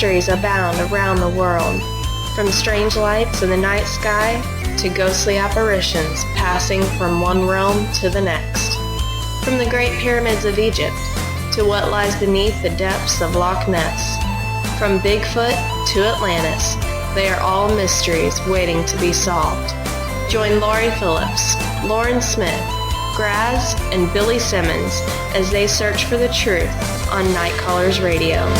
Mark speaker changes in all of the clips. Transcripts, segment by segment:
Speaker 1: Mysteries abound around the world, from strange lights in the night sky to ghostly apparitions passing from one realm to the next. From the Great Pyramids of Egypt to what lies beneath the depths of Loch Ness. From Bigfoot to Atlantis, they are all mysteries waiting to be solved. Join Laurie Phillips, Lauren Smith, Graz, and Billy Simmons as they search for the truth on Night Callers Radio.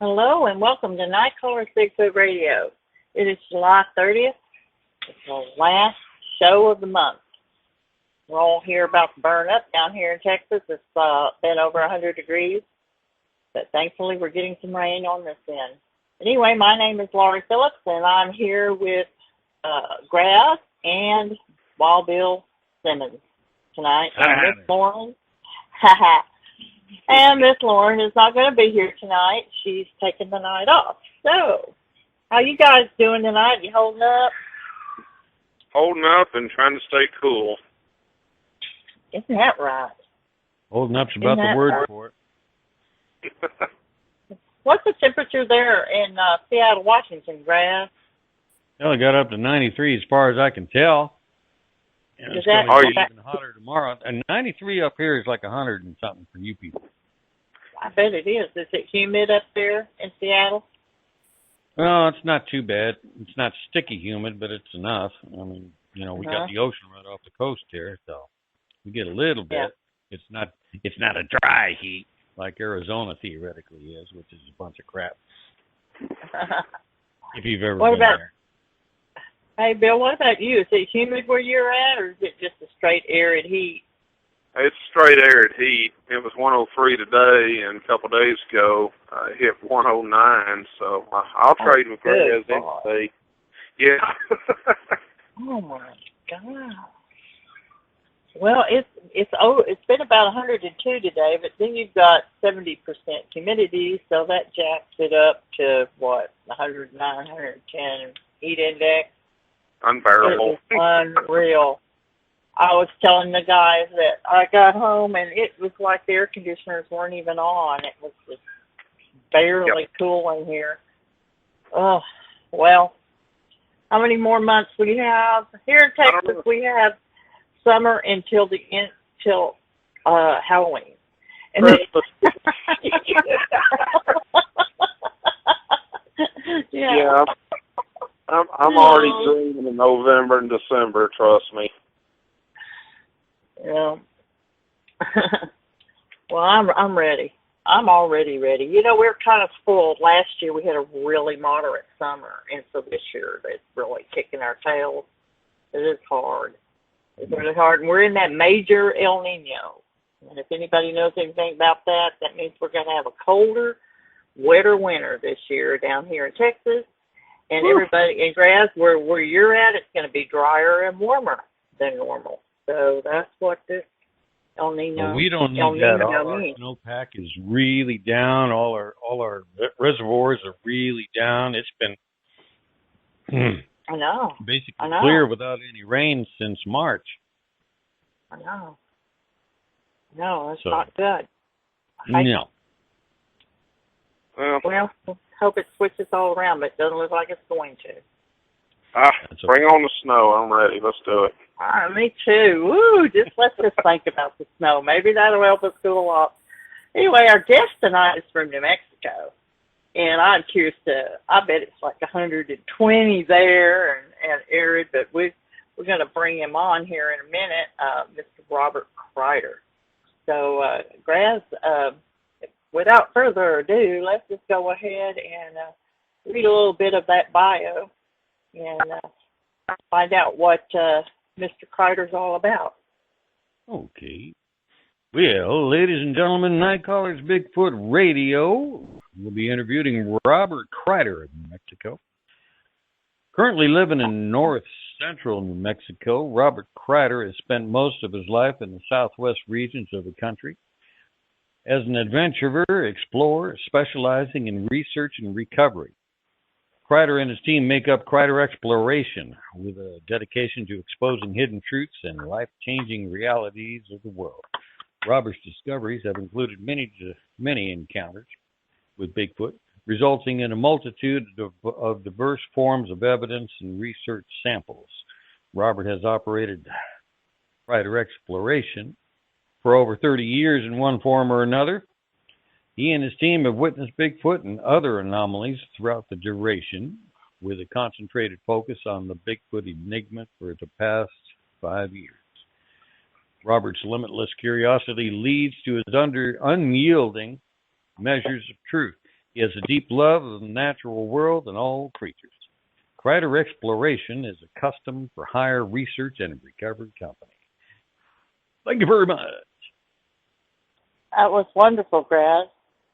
Speaker 2: Hello and welcome to Night Callers Bigfoot Radio. It is July 30th. It's the last show of the month. We're all here about to burn up down here in Texas. It's been over 100 degrees, but thankfully we're getting some rain on this end. Anyway, my name is Laurie Phillips, and I'm here with Graz and Wild Bill Simmons tonight. And Miss Lauren. And Miss Lauren is not going to be here tonight. She's taking the night off. So, how you guys doing tonight? You holding up?
Speaker 3: Holding up and trying to stay cool.
Speaker 2: Isn't that right?
Speaker 4: Holding up's about the word for it.
Speaker 2: What's the temperature there in Seattle, Washington, Graz?
Speaker 4: Well, it got up to 93 as far as I can tell. And it's going to be even hotter tomorrow. And 93 up here is like 100 and something for you people.
Speaker 2: I bet it is. Is it humid up there in Seattle?
Speaker 4: Well, it's not too bad. It's not sticky humid, but it's enough. I mean, you know, we got the ocean right off the coast here, so we get a little bit. Yeah. It's not a dry heat like Arizona theoretically is, which is a bunch of crap. If you've ever been there.
Speaker 2: Hey, Bill, what about you? Is it humid where you're at, or is it just a straight arid heat?
Speaker 3: It's straight arid heat. It was 103 today, and a couple of days ago, it hit 109, so I'll trade with Graz any day. Yeah.
Speaker 2: Oh, my God. Well, it's been about 102 today, but then you've got 70% humidity, so that jacks it up to, 109, 110 heat index.
Speaker 3: Unbearable.
Speaker 2: It was unreal. I was telling the guys that I got home, and it was like the air conditioners weren't even on. It was just barely cool in here. Oh, well, how many more months we have? Here in Texas, we have summer until Halloween. And then,
Speaker 3: yeah. I'm already dreaming in November and December, trust me.
Speaker 2: Yeah. Well, I'm ready. I'm already ready. You know, we're kind of spoiled. Last year we had a really moderate summer, and so this year it's really kicking our tails. It is hard. It's really hard, and we're in that major El Nino. And if anybody knows anything about that, that means we're going to have a colder, wetter winter this year down here in Texas. And everybody in Graz, where you're at, it's going to be drier and warmer than normal. So that's what this El Nino.
Speaker 4: Well, we don't need that. All our snowpack is really down. All our reservoirs are really down. It's been
Speaker 2: I know
Speaker 4: basically clear without any rain since March.
Speaker 2: I know. No, it's not good.
Speaker 4: No.
Speaker 2: Well, hope it switches all around, but it doesn't look like it's going to.
Speaker 3: Bring on the snow. I'm ready. Let's do it.
Speaker 2: Me too. Woo! Let's just think about the snow. Maybe that'll help us cool off. Anyway, our guest tonight is from New Mexico, and I'm curious I bet it's like 120 there and arid, but we're going to bring him on here in a minute, Mr. Robert Kryder. So, Graz, without further ado, let's just go ahead and read a little bit of that bio and find out what Mr. Kryder's all about.
Speaker 4: Okay. Well, ladies and gentlemen, Night Callers Bigfoot Radio. We'll be interviewing Robert Kryder of New Mexico. Currently living in north central New Mexico, Robert Kryder has spent most of his life in the southwest regions of the country. as an adventurer, explorer, specializing in research and recovery. Kryder and his team make up Kryder Exploration, with a dedication to exposing hidden truths and life-changing realities of the world. Robert's discoveries have included many encounters with Bigfoot, resulting in a multitude of diverse forms of evidence and research samples. Robert has operated Kryder Exploration for over 30 years in one form or another. He and his team have witnessed Bigfoot and other anomalies throughout the duration, with a concentrated focus on the Bigfoot enigma for the past 5 years. Robert's limitless curiosity leads to his unyielding measures of truth. He has a deep love of the natural world and all creatures. Kryder Exploration is a custom-for-hire research and recovery company. Thank you very much.
Speaker 2: That was wonderful, Brad.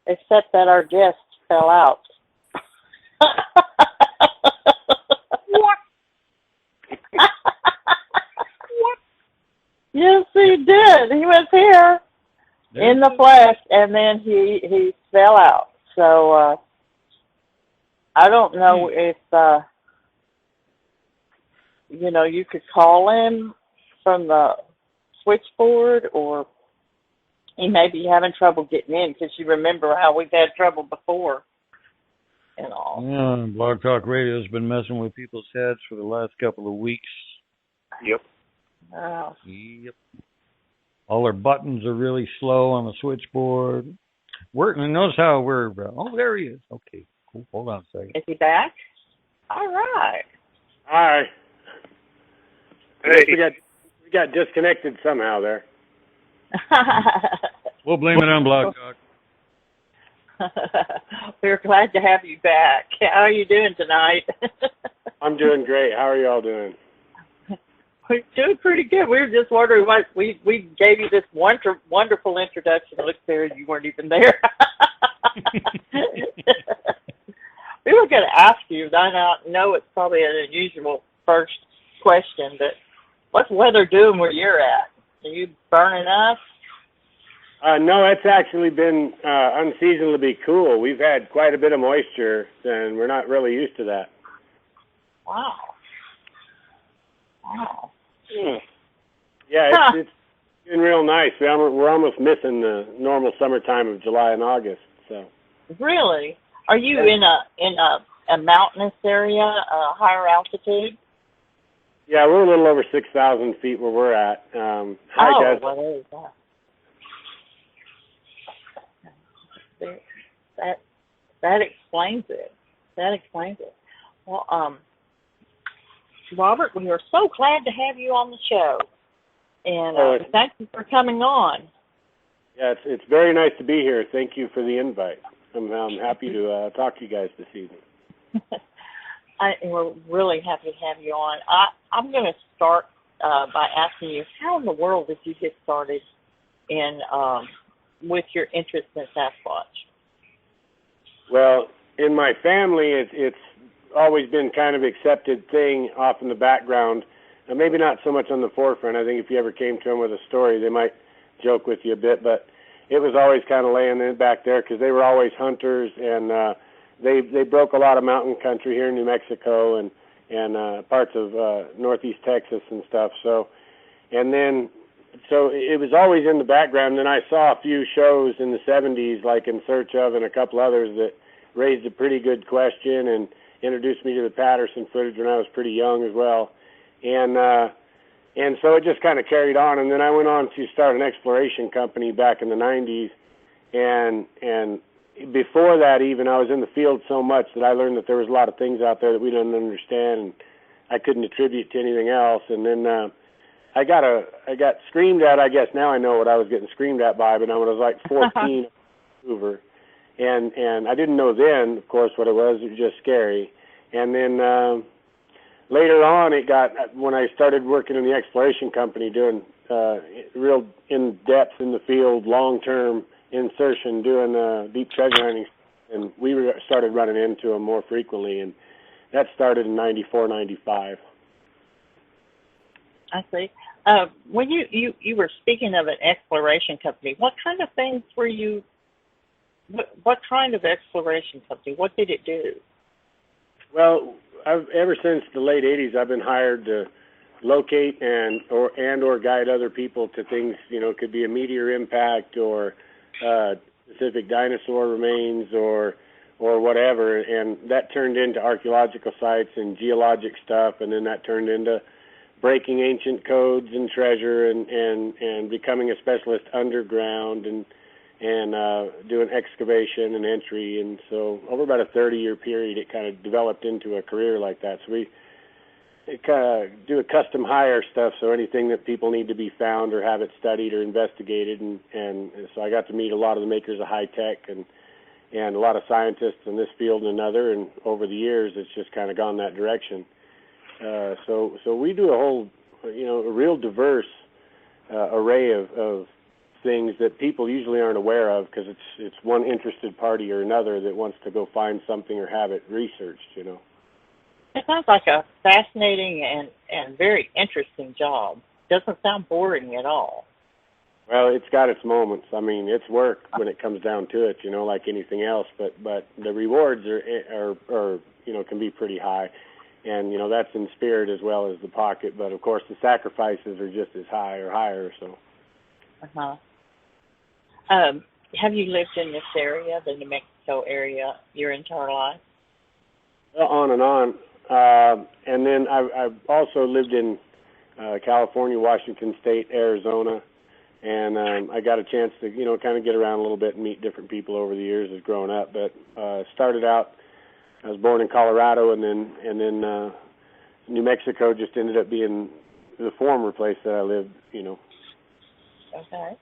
Speaker 2: Except that our guest fell out. What? What? Yes, he did. He was here in the flesh, and then he fell out. So I don't know if you could call him from the switchboard, or he may be having trouble getting in, because you remember how we've had trouble before and all.
Speaker 4: Yeah, Blog Talk Radio's been messing with people's heads for the last couple of weeks.
Speaker 3: Yep.
Speaker 2: Oh.
Speaker 4: Yep. All our buttons are really slow on the switchboard. Notice how we're... oh, there he is. Okay, cool. Hold on a second.
Speaker 2: Is he back? All right.
Speaker 5: Hi.
Speaker 3: Hey.
Speaker 5: We got disconnected somehow there.
Speaker 4: We'll blame it on Blog Talk.
Speaker 2: We're glad to have you back. How are you doing tonight?
Speaker 5: I'm doing great. How are you all doing?
Speaker 2: We're doing pretty good. We were just wondering what we gave you this wonderful introduction. It looks there you weren't even there. We were going to ask you, I know it's probably an unusual first question, but what's weather doing where you're at? Are you burning up?
Speaker 5: No, it's actually been unseasonably cool. We've had quite a bit of moisture, and we're not really used to that.
Speaker 2: Wow.
Speaker 5: Yeah, it's been real nice. We're almost missing the normal summertime of July and August. So.
Speaker 2: Really? Are you in a mountainous area, a higher altitude?
Speaker 5: Yeah, we're a little over 6,000 feet where we're at.
Speaker 2: Well, there you go. That explains it. Well, Robert, we are so glad to have you on the show, and thank you for coming on.
Speaker 5: Yeah, it's very nice to be here. Thank you for the invite. I'm happy to talk to you guys this evening.
Speaker 2: We're really happy to have you on. I'm going to start by asking you, how in the world did you get started in with your interest in Sasquatch?
Speaker 5: Well, in my family, it's always been kind of accepted thing off in the background, and maybe not so much on the forefront. I think if you ever came to them with a story, they might joke with you a bit, but it was always kind of laying in back there because they were always hunters, and they broke a lot of mountain country here in New Mexico and parts of northeast Texas and stuff. So it was always in the background. And I saw a few shows in the 70s, like In Search Of and a couple others, that raised a pretty good question and introduced me to the Patterson footage when I was pretty young as well. And so it just kind of carried on. And then I went on to start an exploration company back in the 90s. And before that even, I was in the field so much that I learned that there was a lot of things out there that we didn't understand, and I couldn't attribute to anything else. And then I got screamed at. I guess now I know what I was getting screamed at by, but when I was like 14 Vancouver, and I didn't know then, of course, what it was. It was just scary. And then later on, when I started working in the exploration company, doing real in-depth in the field, long-term insertion, doing deep treasure hunting, and we started running into them more frequently, and that started in 94, 95.
Speaker 2: I see. When you were speaking of an exploration company, what kind of things were you? What kind of exploration company? What did it do?
Speaker 5: Well, ever since the late '80s, I've been hired to locate and or guide other people to things. You know, it could be a meteor impact or specific dinosaur remains or whatever, and that turned into archaeological sites and geologic stuff, and then that turned into breaking ancient codes and treasure and becoming a specialist underground and doing excavation and entry. And so over about a 30-year period, it kind of developed into a career like that. So we kind of do a custom hire stuff, so anything that people need to be found or have it studied or investigated. And so I got to meet a lot of the makers of high tech and a lot of scientists in this field and another. And over the years, it's just kind of gone that direction. So we do a whole, a real diverse array of things that people usually aren't aware of because it's one interested party or another that wants to go find something or have it researched, It
Speaker 2: sounds like a fascinating and very interesting job. Doesn't sound boring at all.
Speaker 5: Well, it's got its moments. I mean, it's work when it comes down to it, like anything else, but the rewards are can be pretty high. And, that's in spirit as well as the pocket. But, of course, the sacrifices are just as high or higher. So.
Speaker 2: Uh-huh. Have you lived in this area, the New Mexico area, your entire life?
Speaker 5: Well, on and on. And then I've also lived in California, Washington State, Arizona. And I got a chance to, kind of get around a little bit and meet different people over the years as growing up. But started out, I was born in Colorado, and then New Mexico just ended up being the former place that I lived,
Speaker 2: Okay.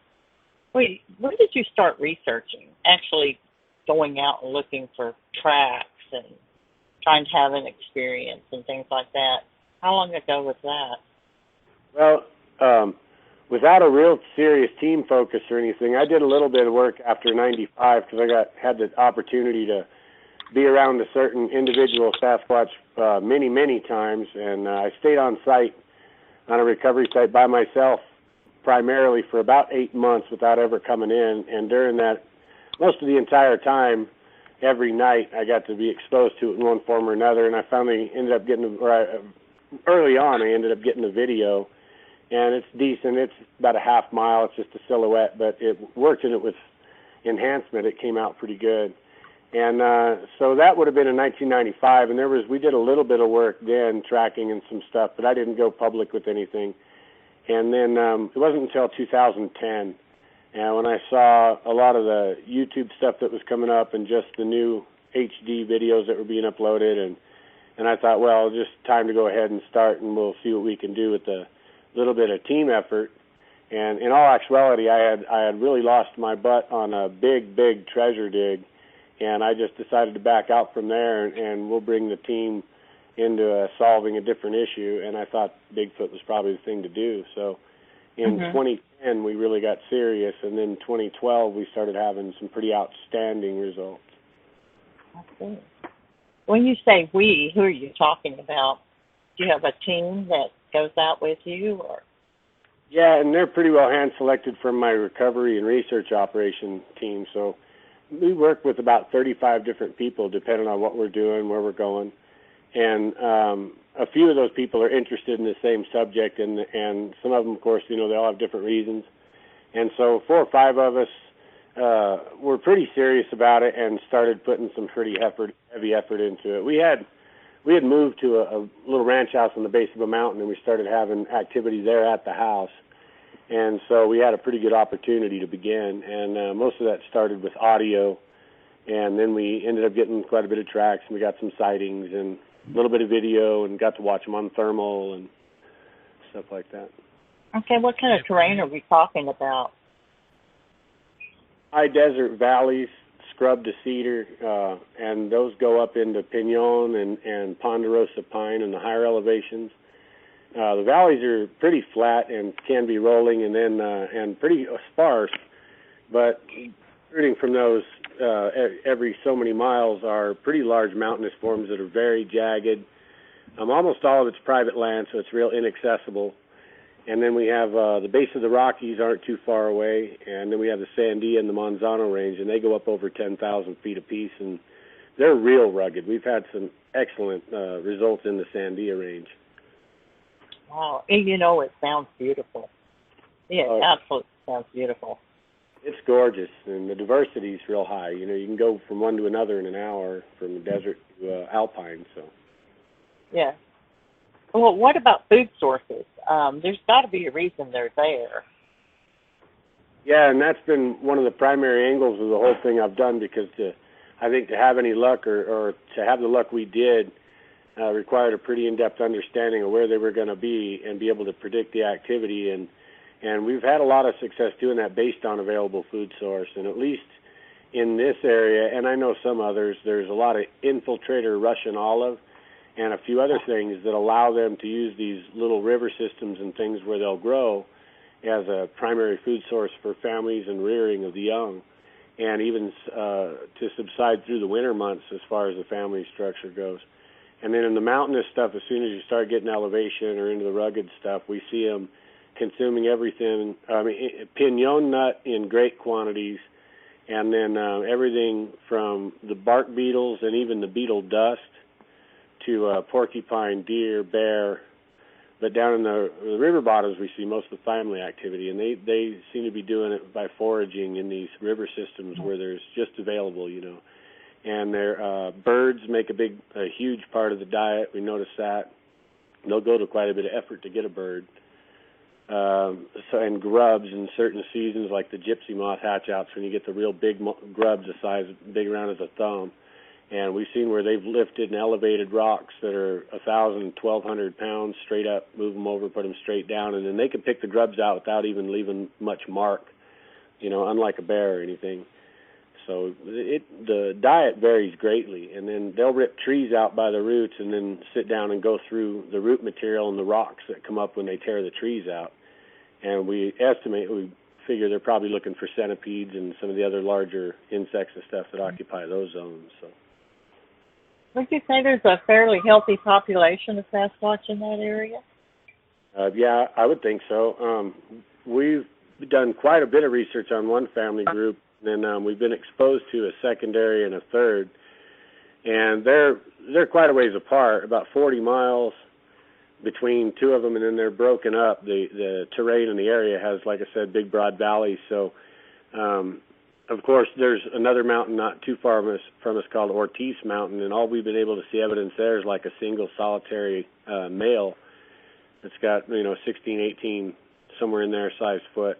Speaker 2: Wait, when did you start researching, actually going out and looking for tracks and trying to have an experience and things like that? How long ago was that?
Speaker 5: Well, without a real serious team focus or anything, I did a little bit of work after '95 because I had the opportunity to be around a certain individual Sasquatch many times, and I stayed on site, on a recovery site by myself, primarily for about 8 months without ever coming in. And during that, most of the entire time, every night, I got to be exposed to it in one form or another. And I finally ended up getting, early on, I ended up getting a video, and it's decent. It's about a half mile. It's just a silhouette, but it worked, and it was enhancement. It came out pretty good. And so that would have been in 1995, and we did a little bit of work then, tracking and some stuff, but I didn't go public with anything. And then it wasn't until 2010, and when I saw a lot of the YouTube stuff that was coming up and just the new HD videos that were being uploaded, and I thought, well, just time to go ahead and start, and we'll see what we can do with a little bit of team effort. And in all actuality, I had really lost my butt on a big treasure dig, and I just decided to back out from there, and we'll bring the team into solving a different issue, and I thought Bigfoot was probably the thing to do. So in 2010, we really got serious, and then 2012, we started having some pretty outstanding results.
Speaker 2: Okay. When you say we, who are you talking about? Do you have a team that goes out with you? Or?
Speaker 5: Yeah, and they're pretty well hand-selected from my recovery and research operation team. So we work with about 35 different people, depending on what we're doing, where we're going. And a few of those people are interested in the same subject, and some of them, of course, they all have different reasons. And so 4 or 5 of us were pretty serious about it and started putting some pretty heavy effort into it. We had moved to a little ranch house on the base of a mountain, and we started having activities there at the house. And so we had a pretty good opportunity to begin, and most of that started with audio, and then we ended up getting quite a bit of tracks, and we got some sightings and a little bit of video, and got to watch them on thermal and stuff like that.
Speaker 2: Okay, what kind of terrain are we talking about?
Speaker 5: High desert valleys, scrub to cedar, and those go up into pinon and ponderosa pine in the higher elevations. The valleys are pretty flat and can be rolling and pretty sparse, but rooting from those every so many miles are pretty large mountainous forms that are very jagged. Almost all of it's private land, so it's real inaccessible. And then we have the base of the Rockies aren't too far away, and then we have the Sandia and the Monzano Range, and they go up over 10,000 feet apiece, and they're real rugged. We've had some excellent results in the Sandia Range.
Speaker 2: Wow, and it sounds beautiful. Yeah, absolutely sounds beautiful.
Speaker 5: It's gorgeous, and the diversity is real high. You can go from one to another in an hour, from the desert to alpine. So.
Speaker 2: Yeah. Well, what about food sources? There's got to be a reason they're there.
Speaker 5: Yeah, and that's been one of the primary angles of the whole thing I've done, because I think to have any luck or to have the luck we did required a pretty in-depth understanding of where they were going to be and be able to predict the activity. And we've had a lot of success doing that based on available food source. And at least in this area, and I know some others, there's a lot of infiltrator Russian olive and a few other things that allow them to use these little river systems and things where they'll grow as a primary food source for families and rearing of the young, and even to subside through the winter months as far as the family structure goes. And then in the mountainous stuff, as soon as you start getting elevation or into the rugged stuff, we see them consuming everything. Pinon nut in great quantities, and then everything from the bark beetles and even the beetle dust to porcupine, deer, bear. But down in the river bottoms, we see most of the family activity, and they seem to be doing it by foraging in these river systems where there's just available, And their birds make a huge part of the diet. We notice that. They'll go to quite a bit of effort to get a bird. And grubs in certain seasons, like the gypsy moth hatch-outs, when you get the real big grubs the size, big around as a thumb. And we've seen where they've lifted and elevated rocks that are 1,000, 1,200 pounds straight up, move them over, put them straight down, and then they can pick the grubs out without even leaving much mark, unlike a bear or anything. So the diet varies greatly, and then they'll rip trees out by the roots and then sit down and go through the root material and the rocks that come up when they tear the trees out. And we figure they're probably looking for centipedes and some of the other larger insects and stuff that occupy those zones. So.
Speaker 2: Would you say there's a fairly healthy population of Sasquatch in that area?
Speaker 5: Yeah, I would think so. We've done quite a bit of research on one family group, and then we've been exposed to a secondary and a third, and they're quite a ways apart, about 40 miles between two of them, and then they're broken up. The terrain in the area has, like I said, big broad valleys. So, of course, there's another mountain not too far from us called Ortiz Mountain, and all we've been able to see evidence there is like a single solitary male that's got 16, 18, somewhere in there size foot.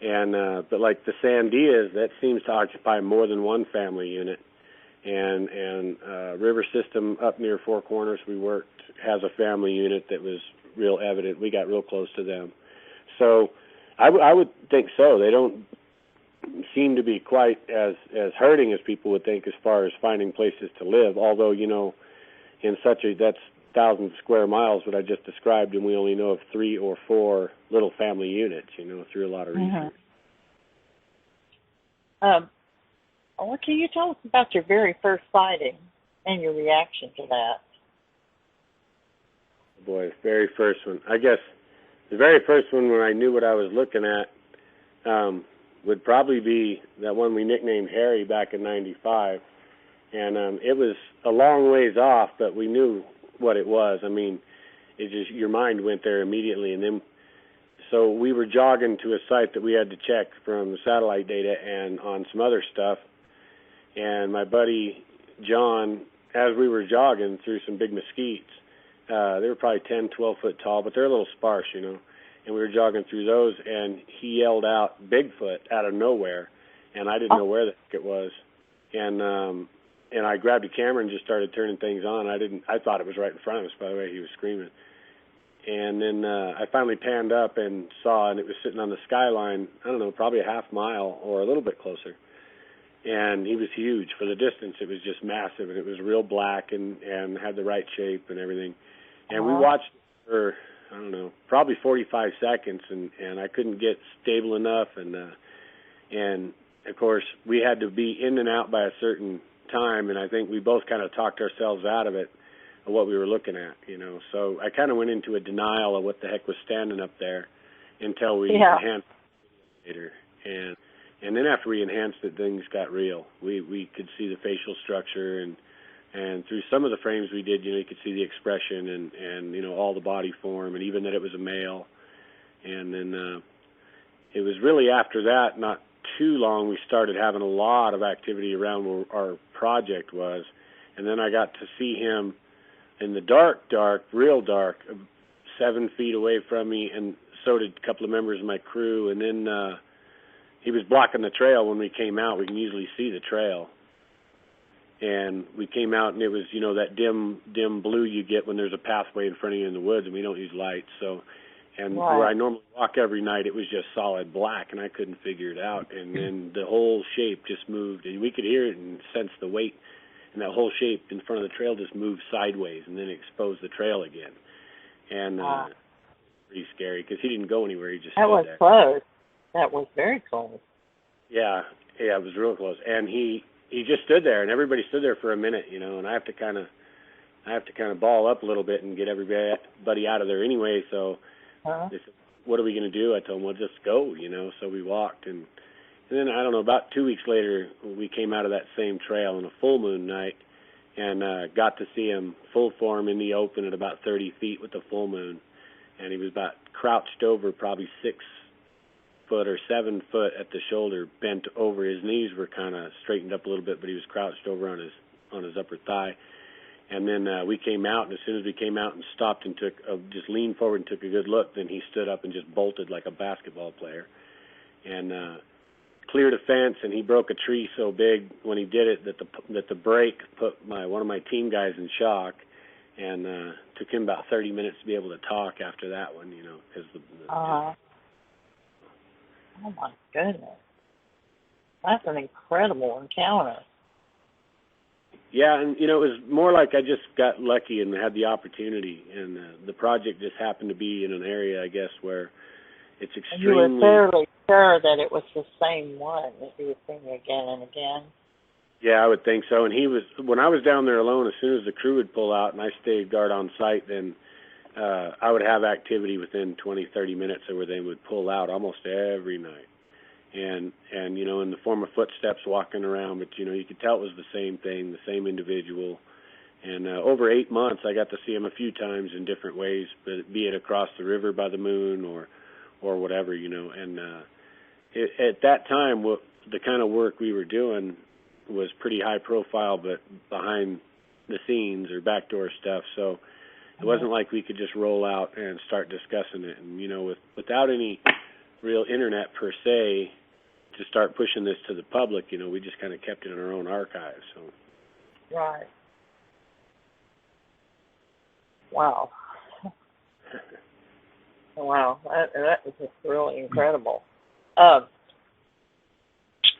Speaker 5: And but like the Sandias, that seems to occupy more than one family unit. And river system up near Four Corners we worked has a family unit that was real evident. We got real close to them. So I would think so. They don't seem to be quite as hurting as people would think as far as finding places to live, although, in that's thousands of square miles what I just described, and we only know of 3 or 4 little family units, through a lot of research.
Speaker 2: What can you tell us about your very first sighting and your reaction to that?
Speaker 5: Boy, very first one. I guess the very first one when I knew what I was looking at would probably be that one we nicknamed Harry back in '95. And it was a long ways off, but we knew what it was. I mean, it just, your mind went there immediately. And then, so we were jogging to a site that we had to check from satellite data and on some other stuff. And my buddy John, as we were jogging through some big mesquites, they were probably 10, 12 foot tall, but they're a little sparse, and we were jogging through those, and he yelled out Bigfoot out of nowhere, and I didn't know where the heck it was. And I grabbed a camera and just started turning things on. I thought it was right in front of us, by the way he was screaming. And then I finally panned up and saw, and it was sitting on the skyline, I don't know, probably a half mile or a little bit closer. And he was huge. For the distance, it was just massive, and it was real black and had the right shape and everything. And we watched for, I don't know, probably 45 seconds, and I couldn't get stable enough. And of course, we had to be in and out by a certain time, and I think we both kind of talked ourselves out of it. what we were looking at, you know. So I kind of went into a denial of what the heck was standing up there until we enhanced it later. And then after we enhanced it, things got real. We could see the facial structure, and through some of the frames we did, you know, you could see the expression and you know, all the body form, and even that it was a male. And then it was really after that, not too long, we started having a lot of activity around where our project was. And then I got to see him in the dark, real dark, 7 feet away from me, and so did a couple of members of my crew. And then he was blocking the trail when we came out. We can usually see the trail. And we came out, and it was, you know, that dim blue you get when there's a pathway in front of you in the woods, and we don't use lights. So, and where I normally walk every night, it was just solid black, and I couldn't figure it out. And then the whole shape just moved, and we could hear it and sense the weight. And that whole shape in front of the trail just moved sideways, and then exposed the trail again. And pretty scary, because he didn't go anywhere. He just stood there.
Speaker 2: That was close. That was very close.
Speaker 5: Yeah, it was real close. And he just stood there, and everybody stood there for a minute, you know. And I have to kind of ball up a little bit and get everybody out of there anyway. So they said, "What are we going to do?" I told them, "Well, just go," you know. So we walked, and then I don't know. About 2 weeks later, we came out of that same trail on a full moon night, and got to see him full form in the open at about 30 feet with the full moon, and he was about crouched over, probably 6 foot or 7 foot at the shoulder, bent over. His knees were kind of straightened up a little bit, but he was crouched over on his upper thigh. And then we came out, and as soon as we came out and stopped and just leaned forward and took a good look, then he stood up and just bolted like a basketball player, and cleared a fence, and he broke a tree so big when he did it that the break put one of my team guys in shock, and took him about 30 minutes to be able to talk after that one, you know, because
Speaker 2: oh my goodness, that's an incredible encounter.
Speaker 5: Yeah, and you know, it was more like I just got lucky and had the opportunity, and the project just happened to be in an area, I guess, where it's extremely.
Speaker 2: And you were fairly sure that it was the same one that you were seeing again and again.
Speaker 5: Yeah, I would think so. And when I was down there alone, as soon as the crew would pull out and I stayed guard on site, then I would have activity within 20, 30 minutes where they would pull out almost every night. And you know, in the form of footsteps walking around, but, you know, you could tell it was the same thing, the same individual. And over 8 months, I got to see him a few times in different ways, but be it across the river by the moon or whatever, you know. And at that time, the kind of work we were doing was pretty high profile, but behind the scenes or backdoor stuff. So it wasn't like we could just roll out and start discussing it. And, you know, without any real internet per se to start pushing this to the public, you know, we just kind of kept it in our own archives. So.
Speaker 2: Right. Wow. Wow, that is just really incredible.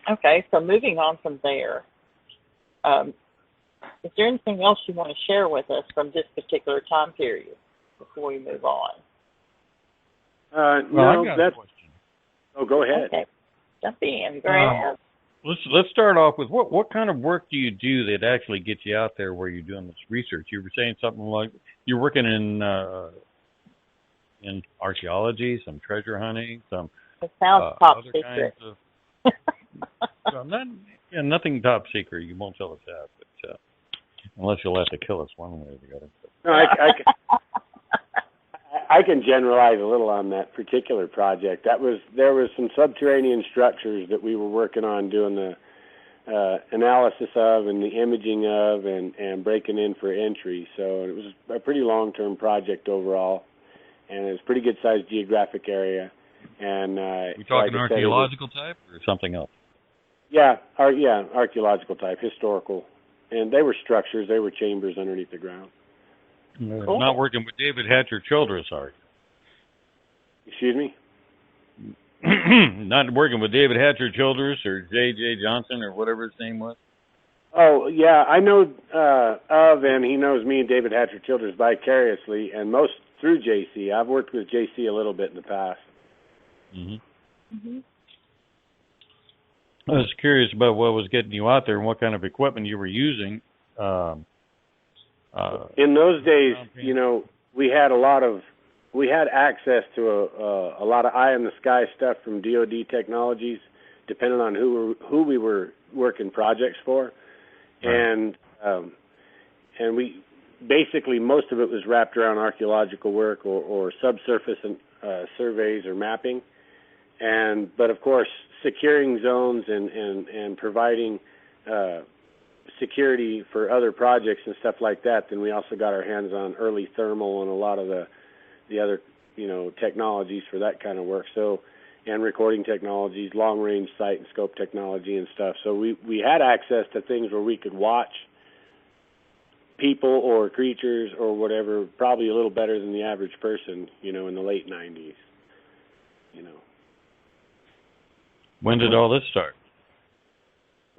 Speaker 2: Okay, so moving on from there, is there anything else you want to share with us from this particular time period before we move on?
Speaker 5: No, that's. Oh, go ahead. Okay,
Speaker 2: jump in. Go ahead.
Speaker 4: Let's start off with what kind of work do you do that actually gets you out there where you're doing this research? You were saying something like you're working in archaeology, some treasure hunting, some
Speaker 2: it sounds top
Speaker 4: other
Speaker 2: secret.
Speaker 4: Kinds of nothing top secret. You won't tell us that, but unless you'll have to kill us one way or the other.
Speaker 5: No, I can generalize a little on that particular project. There was some subterranean structures that we were working on doing the analysis of and the imaging of and breaking in for entry. So it was a pretty long-term project overall, and it was a pretty good-sized geographic area. And
Speaker 4: we talking like archaeological type or something else?
Speaker 5: Yeah, archaeological type, historical, and they were structures. They were chambers underneath the ground.
Speaker 4: Cool. Not working with David Hatcher Childress, are you?
Speaker 5: Excuse me?
Speaker 4: Not working with David Hatcher Childress or J.J. Johnson or whatever his name was?
Speaker 5: Oh, yeah, I know of, and he knows me and David Hatcher Childress vicariously, and most through J.C. I've worked with J.C. a little bit in the past.
Speaker 4: Mm-hmm. Mm-hmm. I was curious about what was getting you out there and what kind of equipment you were using.
Speaker 5: In those days, we had access to a lot of eye in the sky stuff from DoD Technologies, depending on who we were working projects for, right. And we basically most of it was wrapped around archaeological work or subsurface surveys or mapping, but of course securing zones and providing security for other projects and stuff like that. Then we also got our hands on early thermal and a lot of the other technologies for that kind of work. So, and recording technologies, long range sight and scope technology and stuff. So we had access to things where we could watch people or creatures or whatever, probably a little better than the average person, in the late 90s.
Speaker 4: When did all this start?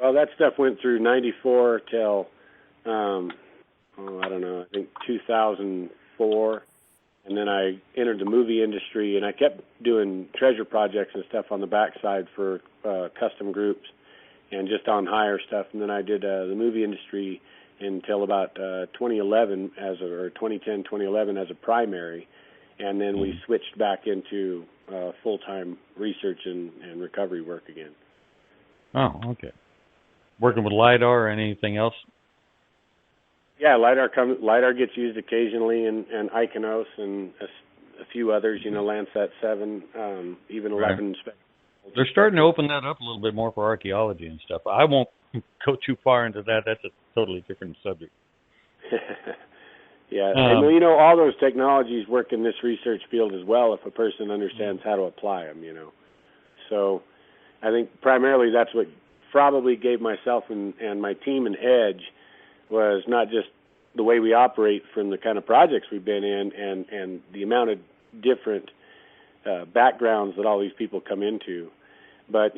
Speaker 5: Well, that stuff went through 94 till, I don't know, I think 2004. And then I entered the movie industry, and I kept doing treasure projects and stuff on the backside for custom groups and just on hire stuff. And then I did the movie industry until about 2011 or 2010, 2011 as a primary. And then we switched back into full-time research and recovery work again.
Speaker 4: Oh, okay. Working with LiDAR or anything else?
Speaker 5: Yeah, LiDAR gets used occasionally, and Iconos and a few others, Landsat 7, even 11.
Speaker 4: Right. They're starting to open that up a little bit more for archaeology and stuff. I won't go too far into that. That's a totally different subject.
Speaker 5: Yeah, and all those technologies work in this research field as well if a person understands how to apply them, So I think primarily that's what probably gave myself and my team an edge, was not just the way we operate from the kind of projects we've been in and the amount of different backgrounds that all these people come into, but,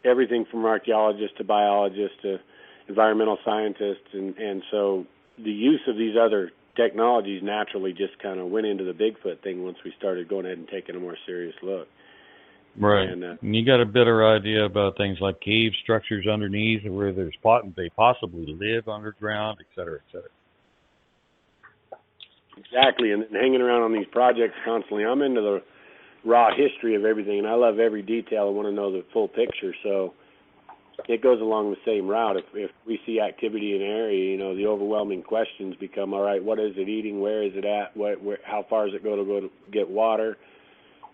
Speaker 5: everything from archaeologists to biologists to environmental scientists. And so the use of these other technologies naturally just kind of went into the Bigfoot thing once we started going ahead and taking a more serious look.
Speaker 4: Right. And you got a better idea about things like cave structures underneath where they possibly live underground, et cetera, et cetera.
Speaker 5: Exactly. And hanging around on these projects constantly, I'm into the raw history of everything, and I love every detail. I want to know the full picture. So it goes along the same route. If we see activity in an area, the overwhelming questions become, all right, what is it eating? Where is it at? How far is it going to go to get water?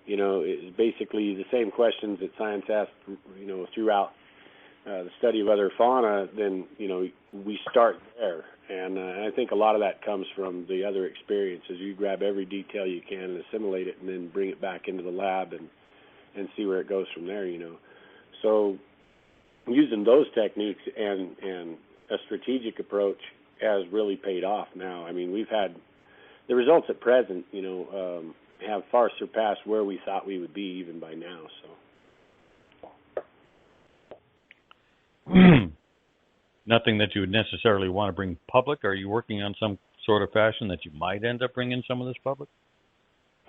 Speaker 5: It's basically the same questions that science asks, throughout the study of other fauna. Then, we start there. And I think a lot of that comes from the other experiences. You grab every detail you can and assimilate it and then bring it back into the lab and see where it goes from there, So using those techniques and a strategic approach has really paid off now. I mean, we've had the results at present, have far surpassed where we thought we would be even by now. So
Speaker 4: nothing that you would necessarily want to bring public? Are you working on some sort of fashion that you might end up bringing some of this public?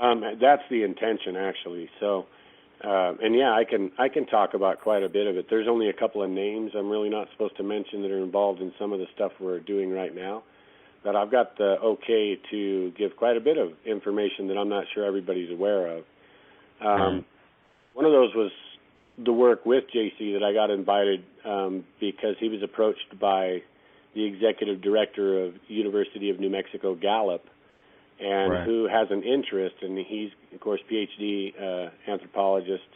Speaker 5: That's the intention, actually. So, and yeah, I can talk about quite a bit of it. There's only a couple of names I'm really not supposed to mention that are involved in some of the stuff we're doing right now. But I've got the okay to give quite a bit of information that I'm not sure everybody's aware of. One of those was the work with JC that I got invited because he was approached by the executive director of University of New Mexico, Gallup, and who has an interest, and he's, of course, PhD anthropologist,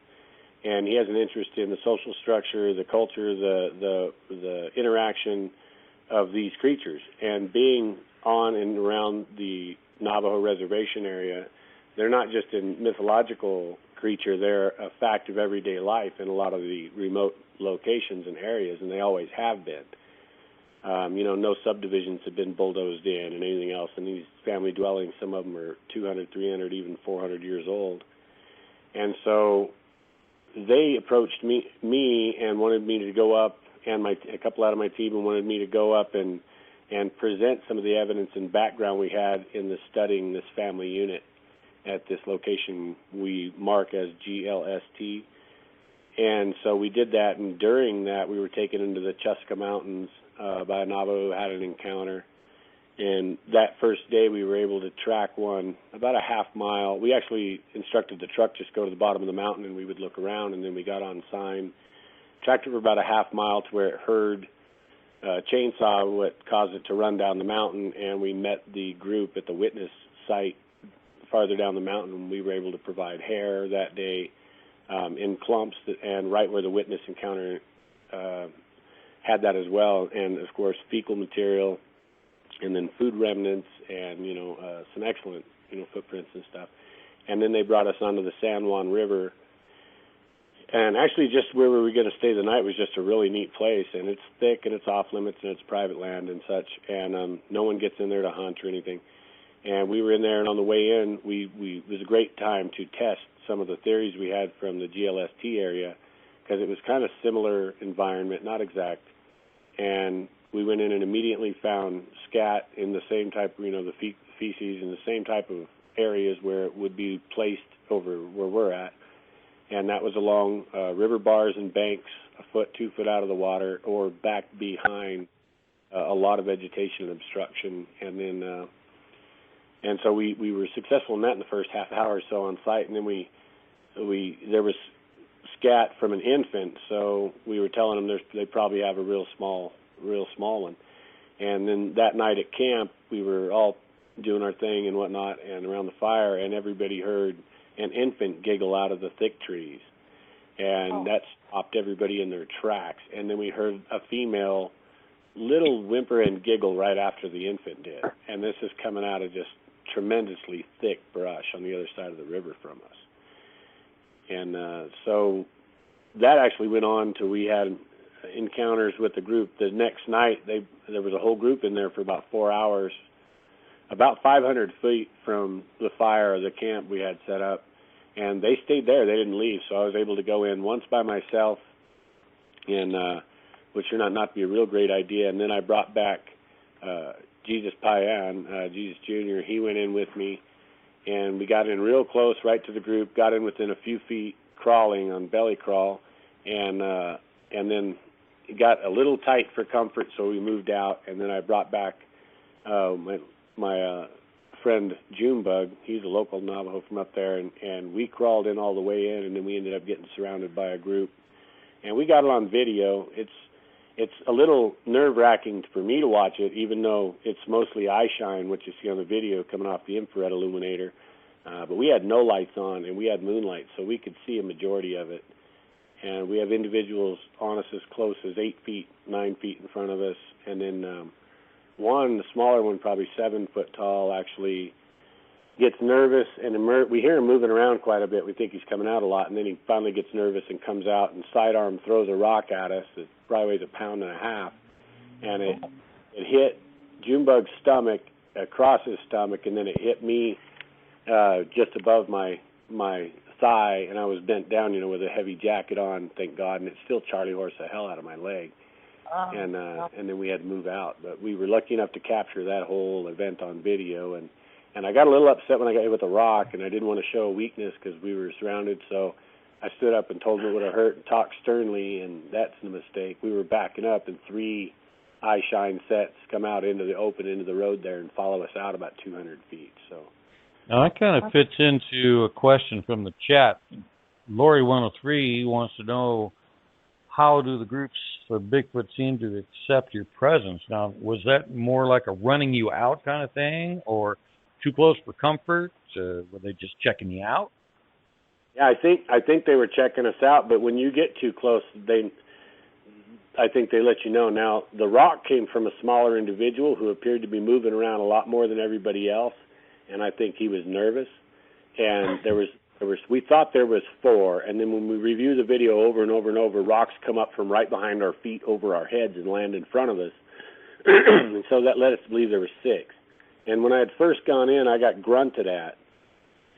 Speaker 5: and he has an interest in the social structure, the culture, the interaction of these creatures. And being on and around the Navajo reservation area, they're not just a mythological creature, they're a fact of everyday life in a lot of the remote locations and areas, and they always have been. No subdivisions have been bulldozed in and anything else, and these family dwellings, some of them are 200, 300, even 400 years old. And so they approached me and wanted me to go up, and a couple out of my team, and wanted me to go up and present some of the evidence and background we had in the studying this family unit at this location we mark as GLST. And so we did that, and during that we were taken into the Chuska Mountains by a Navajo who had an encounter. And that first day we were able to track one about a half mile. We actually instructed the truck just go to the bottom of the mountain and we would look around, and then we got on sign, tracked it for about a half mile to where it heard chainsaw, what caused it to run down the mountain, and we met the group at the witness site farther down the mountain, and we were able to provide hair that day in clumps, and right where the witness encounter had that as well, and of course fecal material, and then food remnants, and some excellent footprints and stuff. And then they brought us onto the San Juan River, and actually just where we were going to stay the night was just a really neat place, and it's thick and it's off limits and it's private land and such, and no one gets in there to hunt or anything. And we were in there, and on the way in, it was a great time to test some of the theories we had from the GLST area, because it was kind of similar environment, not exact. And we went in and immediately found scat in the same type, the feces in the same type of areas where it would be placed over where we're at. And that was along river bars and banks, a foot, 2 foot out of the water, or back behind a lot of vegetation and obstruction. And then, and so we were successful in that in the first half hour or so on site. And then there was scat from an infant, so we were telling them they probably have a real small one. And then that night at camp, we were all doing our thing and whatnot, and around the fire, and everybody heard an infant giggle out of the thick trees, and that stopped everybody in their tracks. And then we heard a female little whimper and giggle right after the infant did, and this is coming out of just tremendously thick brush on the other side of the river from us. And so that actually went on till we had encounters with the group. The next night, there was a whole group in there for about 4 hours, about 500 feet from the fire or the camp we had set up, and they stayed there. They didn't leave, so I was able to go in once by myself, and which turned out not to be a real great idea. And then I brought back Jesus Payan, Jesus Jr. He went in with me, and we got in real close right to the group, got in within a few feet crawling on belly crawl, and then it got a little tight for comfort, so we moved out. And then I brought back my friend Junebug. He's a local Navajo from up there, and we crawled in all the way in, and then we ended up getting surrounded by a group. And we got it on video. It's a little nerve-wracking for me to watch it, even though it's mostly eye shine, which you see on the video coming off the infrared illuminator. But we had no lights on, and we had moonlight, so we could see a majority of it. And we have individuals on us as close as 8 feet, 9 feet in front of us. And then the smaller one, probably 7 foot tall, actually gets nervous, and we hear him moving around quite a bit. We think he's coming out a lot, and then he finally gets nervous and comes out and sidearm throws a rock at us that probably weighs 1.5 pounds, and it hit Junebug's stomach, across his stomach, and then it hit me just above my thigh, and I was bent down, with a heavy jacket on, thank God, and it still Charlie horsed the hell out of my leg. And then we had to move out. But we were lucky enough to capture that whole event on video, and I got a little upset when I got hit with a rock, and I didn't want to show weakness because we were surrounded, so I stood up and told him it would have hurt and talked sternly, and that's the mistake. We were backing up, and 3 eye shine sets come out into the open, into the road there, and follow us out about 200 feet. So
Speaker 4: now that kind of fits into a question from the chat. Lori 103 wants to know, how do the groups for Bigfoot seem to accept your presence? Now, was that more like a running you out kind of thing, or too close for comfort? Were they just checking you out?
Speaker 5: Yeah, I think they were checking us out, but when you get too close, I think they let you know. Now, the rock came from a smaller individual who appeared to be moving around a lot more than everybody else, and I think he was nervous. And we thought there was 4, and then when we review the video over and over and over, rocks come up from right behind our feet over our heads and land in front of us. And so that led us to believe there were 6. And when I had first gone in, I got grunted at.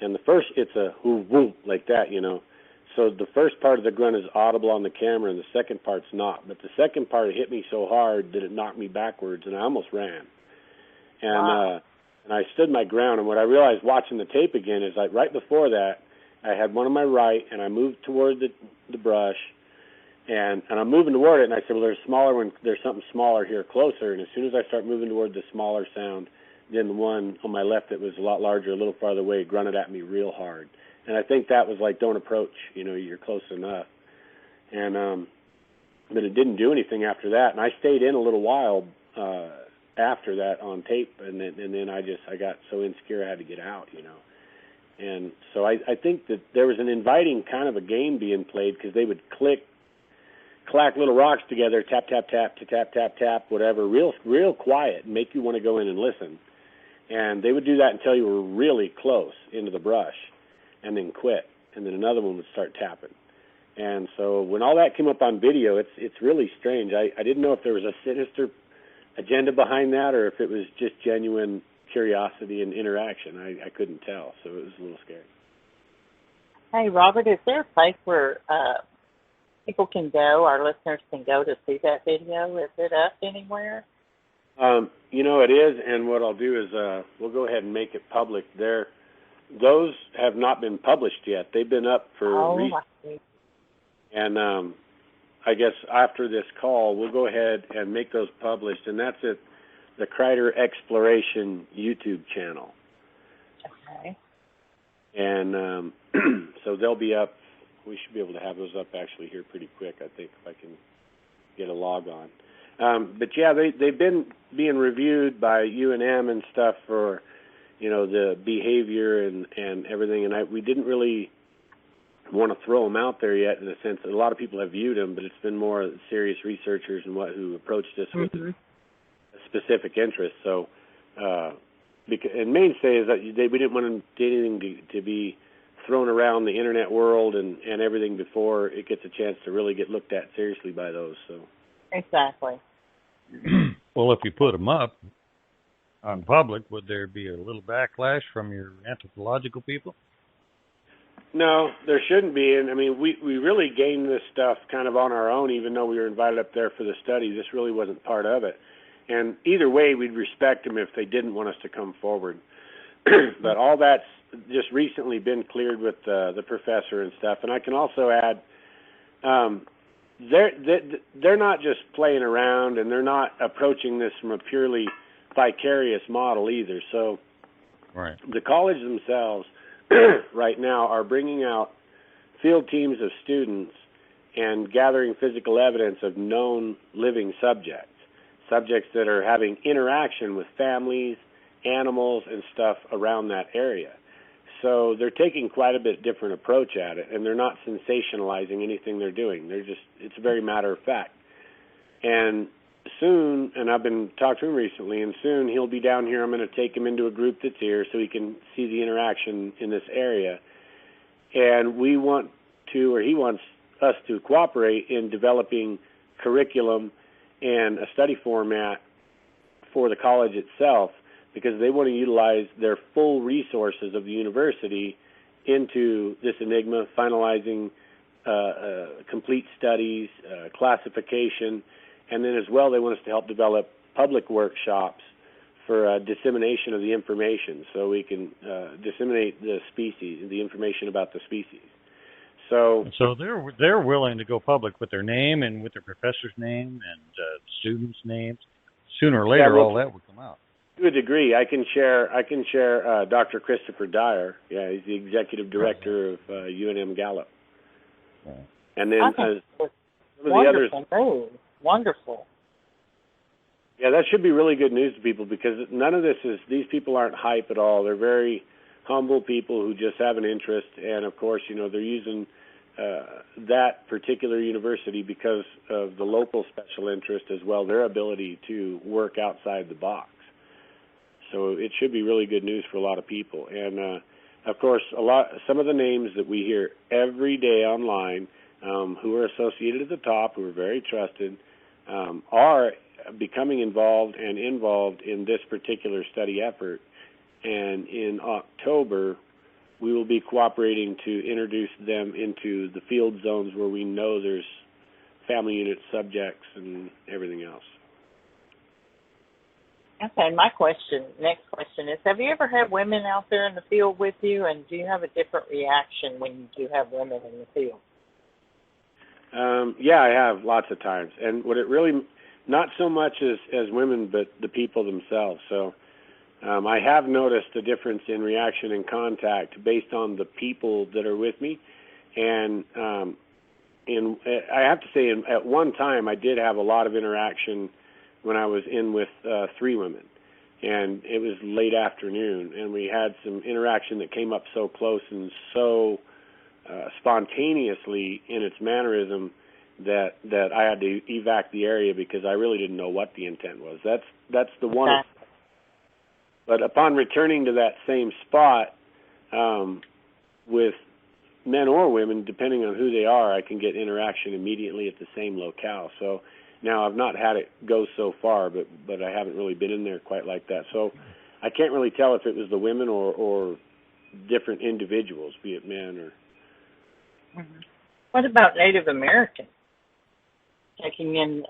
Speaker 5: And the first, it's a whoo whoo like that, So the first part of the grunt is audible on the camera, and the second part's not. But the second part hit me so hard that it knocked me backwards, and I almost ran. And and I stood my ground. And what I realized watching the tape again is, like, right before that, I had one on my right, and I moved toward the brush, And I'm moving toward it, and I said, well, there's something smaller here closer. And as soon as I start moving toward the smaller sound, then the one on my left that was a lot larger, a little farther away, grunted at me real hard. And I think that was like, don't approach, you're close enough. And but it didn't do anything after that. And I stayed in a little while after that on tape, and then I got so insecure I had to get out, And so I think that there was an inviting kind of a game being played, because they would clack little rocks together, tap, tap, tap, tap, tap, tap, whatever, real quiet, and make you want to go in and listen. And they would do that until you were really close into the brush, and then quit. And then another one would start tapping. And so when all that came up on video, it's really strange. I didn't know if there was a sinister agenda behind that, or if it was just genuine curiosity and interaction. I couldn't tell, so it was a little scary.
Speaker 2: Hey, Robert, is there a place where people can go, our listeners can go to see that video? Is it up anywhere?
Speaker 5: It is, and what I'll do is we'll go ahead and make it public. Those have not been published yet. They've been up for and I guess after this call, we'll go ahead and make those published, and that's at the Kryder Exploration YouTube channel.
Speaker 2: Okay.
Speaker 5: And so they'll be up. We should be able to have those up actually here pretty quick, I think, if I can get a log on. But yeah, they've been being reviewed by UNM and stuff for, the behavior and everything. And we didn't really want to throw them out there yet, in the sense that a lot of people have viewed them, but it's been more serious researchers and who approached us with a specific interest. So, and mainstay is that we didn't want anything to be thrown around the internet world and everything before it gets a chance to really get looked at seriously by those. So
Speaker 2: exactly.
Speaker 4: Well, if you put them up on public, would there be a little backlash from your anthropological people?
Speaker 5: No, there shouldn't be. And I mean, we really gained this stuff kind of on our own, even though we were invited up there for the study. This really wasn't part of it. And either way, we'd respect them if they didn't want us to come forward. But all that's just recently been cleared with the professor and stuff. And I can also add, they're not just playing around, and they're not approaching this from a purely vicarious model either. So
Speaker 4: right.
Speaker 5: The college themselves right now are bringing out field teams of students and gathering physical evidence of known living subjects that are having interaction with families, animals, and stuff around that area. So they're taking quite a bit different approach at it, and they're not sensationalizing anything they're doing. It's a very matter of fact. And soon, and I've been talking to him recently, and soon he'll be down here. I'm going to take him into a group that's here so he can see the interaction in this area. And he wants us to cooperate in developing curriculum and a study format for the college itself, because they want to utilize their full resources of the university into this enigma, finalizing complete studies, classification, and then as well they want us to help develop public workshops for dissemination of the information, so we can disseminate the information about the species. So
Speaker 4: they're willing to go public with their name and with their professor's name and students' names. Sooner or later, all that will come out.
Speaker 5: To a degree, I can share Dr. Christopher Dyer. Yeah, he's the executive director of UNM Gallup.
Speaker 4: Yeah.
Speaker 5: And then some of the others.
Speaker 2: Wonderful.
Speaker 5: Yeah, that should be really good news to people, because none of these people aren't hype at all. They're very humble people who just have an interest, and of course, they're using that particular university because of the local special interest as well, their ability to work outside the box. So it should be really good news for a lot of people. And of course, some of the names that we hear every day online, who are associated at the top, who are very trusted, are becoming involved in this particular study effort. And in October, we will be cooperating to introduce them into the field zones where we know there's family unit subjects and everything else.
Speaker 2: Okay, next question is, have you ever had women out there in the field with you, and do you have a different reaction when you do have women in the field?
Speaker 5: Yeah, I have lots of times. And what it really, not so much as women, but the people themselves. So I have noticed a difference in reaction and contact based on the people that are with me. And I have to say, at one time, I did have a lot of interaction when I was in with 3 women. And it was late afternoon, and we had some interaction that came up so close and so spontaneously in its mannerism that I had to evac the area because I really didn't know what the intent was. That's the one.
Speaker 2: Okay.
Speaker 5: But upon returning to that same spot, with men or women, depending on who they are, I can get interaction immediately at the same locale. So now I've not had it go so far, but I haven't really been in there quite like that. So I can't really tell if it was the women or different individuals, be it men or.
Speaker 2: Mm-hmm. What about Native Americans? Taking in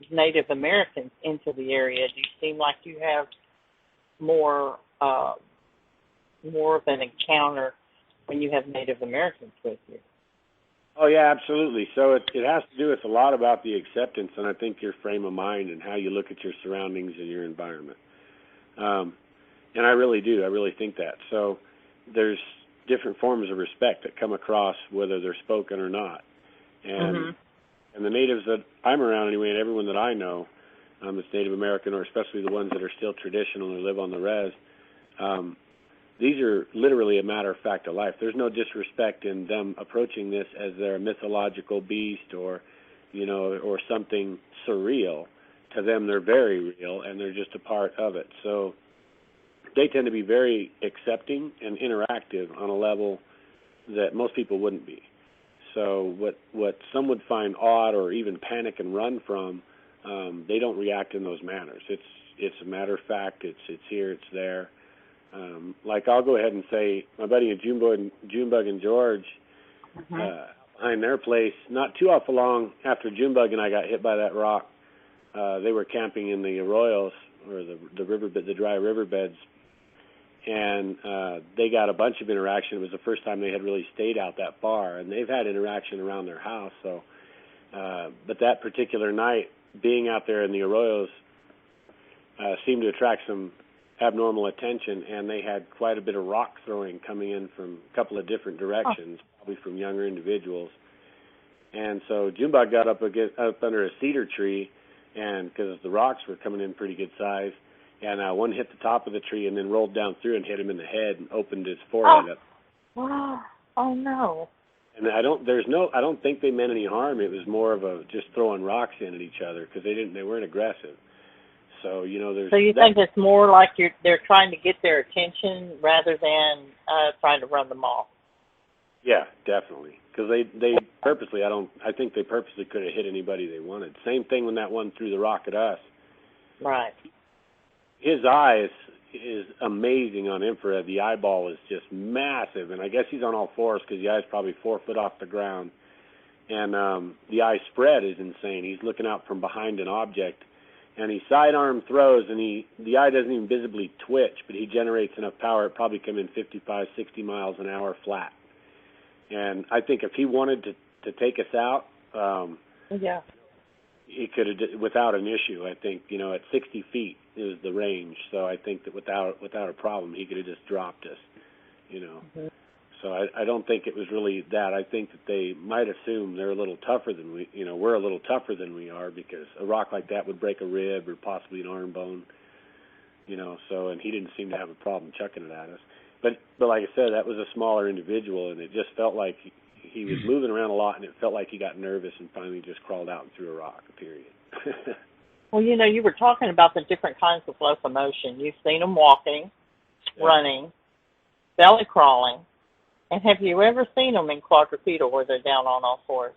Speaker 2: Native Americans into the area, do you seem like you have more of an encounter when you have Native Americans with you?
Speaker 5: Oh, yeah, absolutely. So it has to do with a lot about the acceptance, and I think your frame of mind and how you look at your surroundings and your environment. And I really do. I really think that. So there's different forms of respect that come across whether they're spoken or not. And and the natives that I'm around anyway, and everyone that I know that's Native American, or especially the ones that are still traditional or live on the res, these are literally a matter of fact of life. There's no disrespect in them approaching this as their mythological beast or, or something surreal. To them, they're very real, and they're just a part of it. So they tend to be very accepting and interactive on a level that most people wouldn't be. So what some would find odd or even panic and run from, they don't react in those manners. It's a matter of fact. It's here. It's there. Like I'll go ahead and say, my buddy Junebug and George, behind their place, not too awful long after Junebug and I got hit by that rock, they were camping in the arroyos or the riverbed, the dry riverbeds, and they got a bunch of interaction. It was the first time they had really stayed out that far, and they've had interaction around their house. So, but that particular night, being out there in the arroyos seemed to attract some abnormal attention, and they had quite a bit of rock throwing coming in from a couple of different directions, probably from younger individuals. And so Junebug got up under a cedar tree, and because the rocks were coming in pretty good size, and one hit the top of the tree and then rolled down through and hit him in the head and opened his forehead up.
Speaker 2: Oh no!
Speaker 5: And I don't think they meant any harm. It was more of just throwing rocks in at each other because they weren't aggressive. So there's.
Speaker 2: So you think it's more like they're trying to get their attention rather than trying to run them off?
Speaker 5: Yeah, definitely. Because they purposely, I think they purposely could have hit anybody they wanted. Same thing when that one threw the rock at us.
Speaker 2: Right.
Speaker 5: His eye is amazing on infrared. The eyeball is just massive, and I guess he's on all fours because the eye's probably 4 foot off the ground. And the eye spread is insane. He's looking out from behind an object, and he sidearm throws, and the eye doesn't even visibly twitch, but he generates enough power, it probably come in 55, 60 miles an hour flat. And I think if he wanted to take us out, he could have without an issue. I think at 60 feet is the range, so I think that without a problem he could have just dropped us. So I don't think it was really that. I think that they might assume they're a little tougher than we're a little tougher than we are, because a rock like that would break a rib or possibly an arm bone. So, and he didn't seem to have a problem chucking it at us. But like I said, that was a smaller individual, and it just felt like he was moving around a lot, and it felt like he got nervous and finally just crawled out and threw a rock, period.
Speaker 2: Well, you were talking about the different kinds of locomotion. You've seen them walking, running, belly crawling. And have you ever seen them in quadrupedal where they're down on all fours?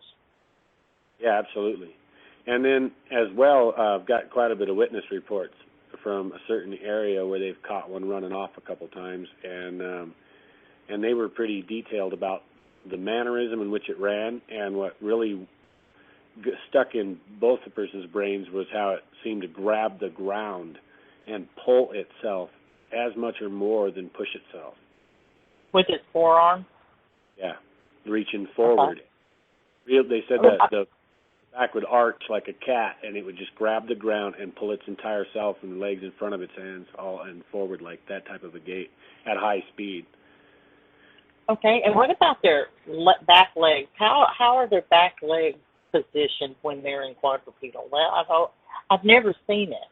Speaker 2: Yeah,
Speaker 5: absolutely. And then as well, I've got quite a bit of witness reports from a certain area where they've caught one running off a couple times, and they were pretty detailed about the mannerism in which it ran, and what really stuck in both the person's brains was how it seemed to grab the ground and pull itself as much or more than push itself.
Speaker 2: With its forearm?
Speaker 5: Yeah, reaching forward. They said that the back would arch like a cat, and it would just grab the ground and pull its entire self and legs in front of its hands all and forward like that type of a gait at high speed.
Speaker 2: Okay, and what about their back legs? How are their back legs positioned when they're in quadrupedal? Well, I've never seen it,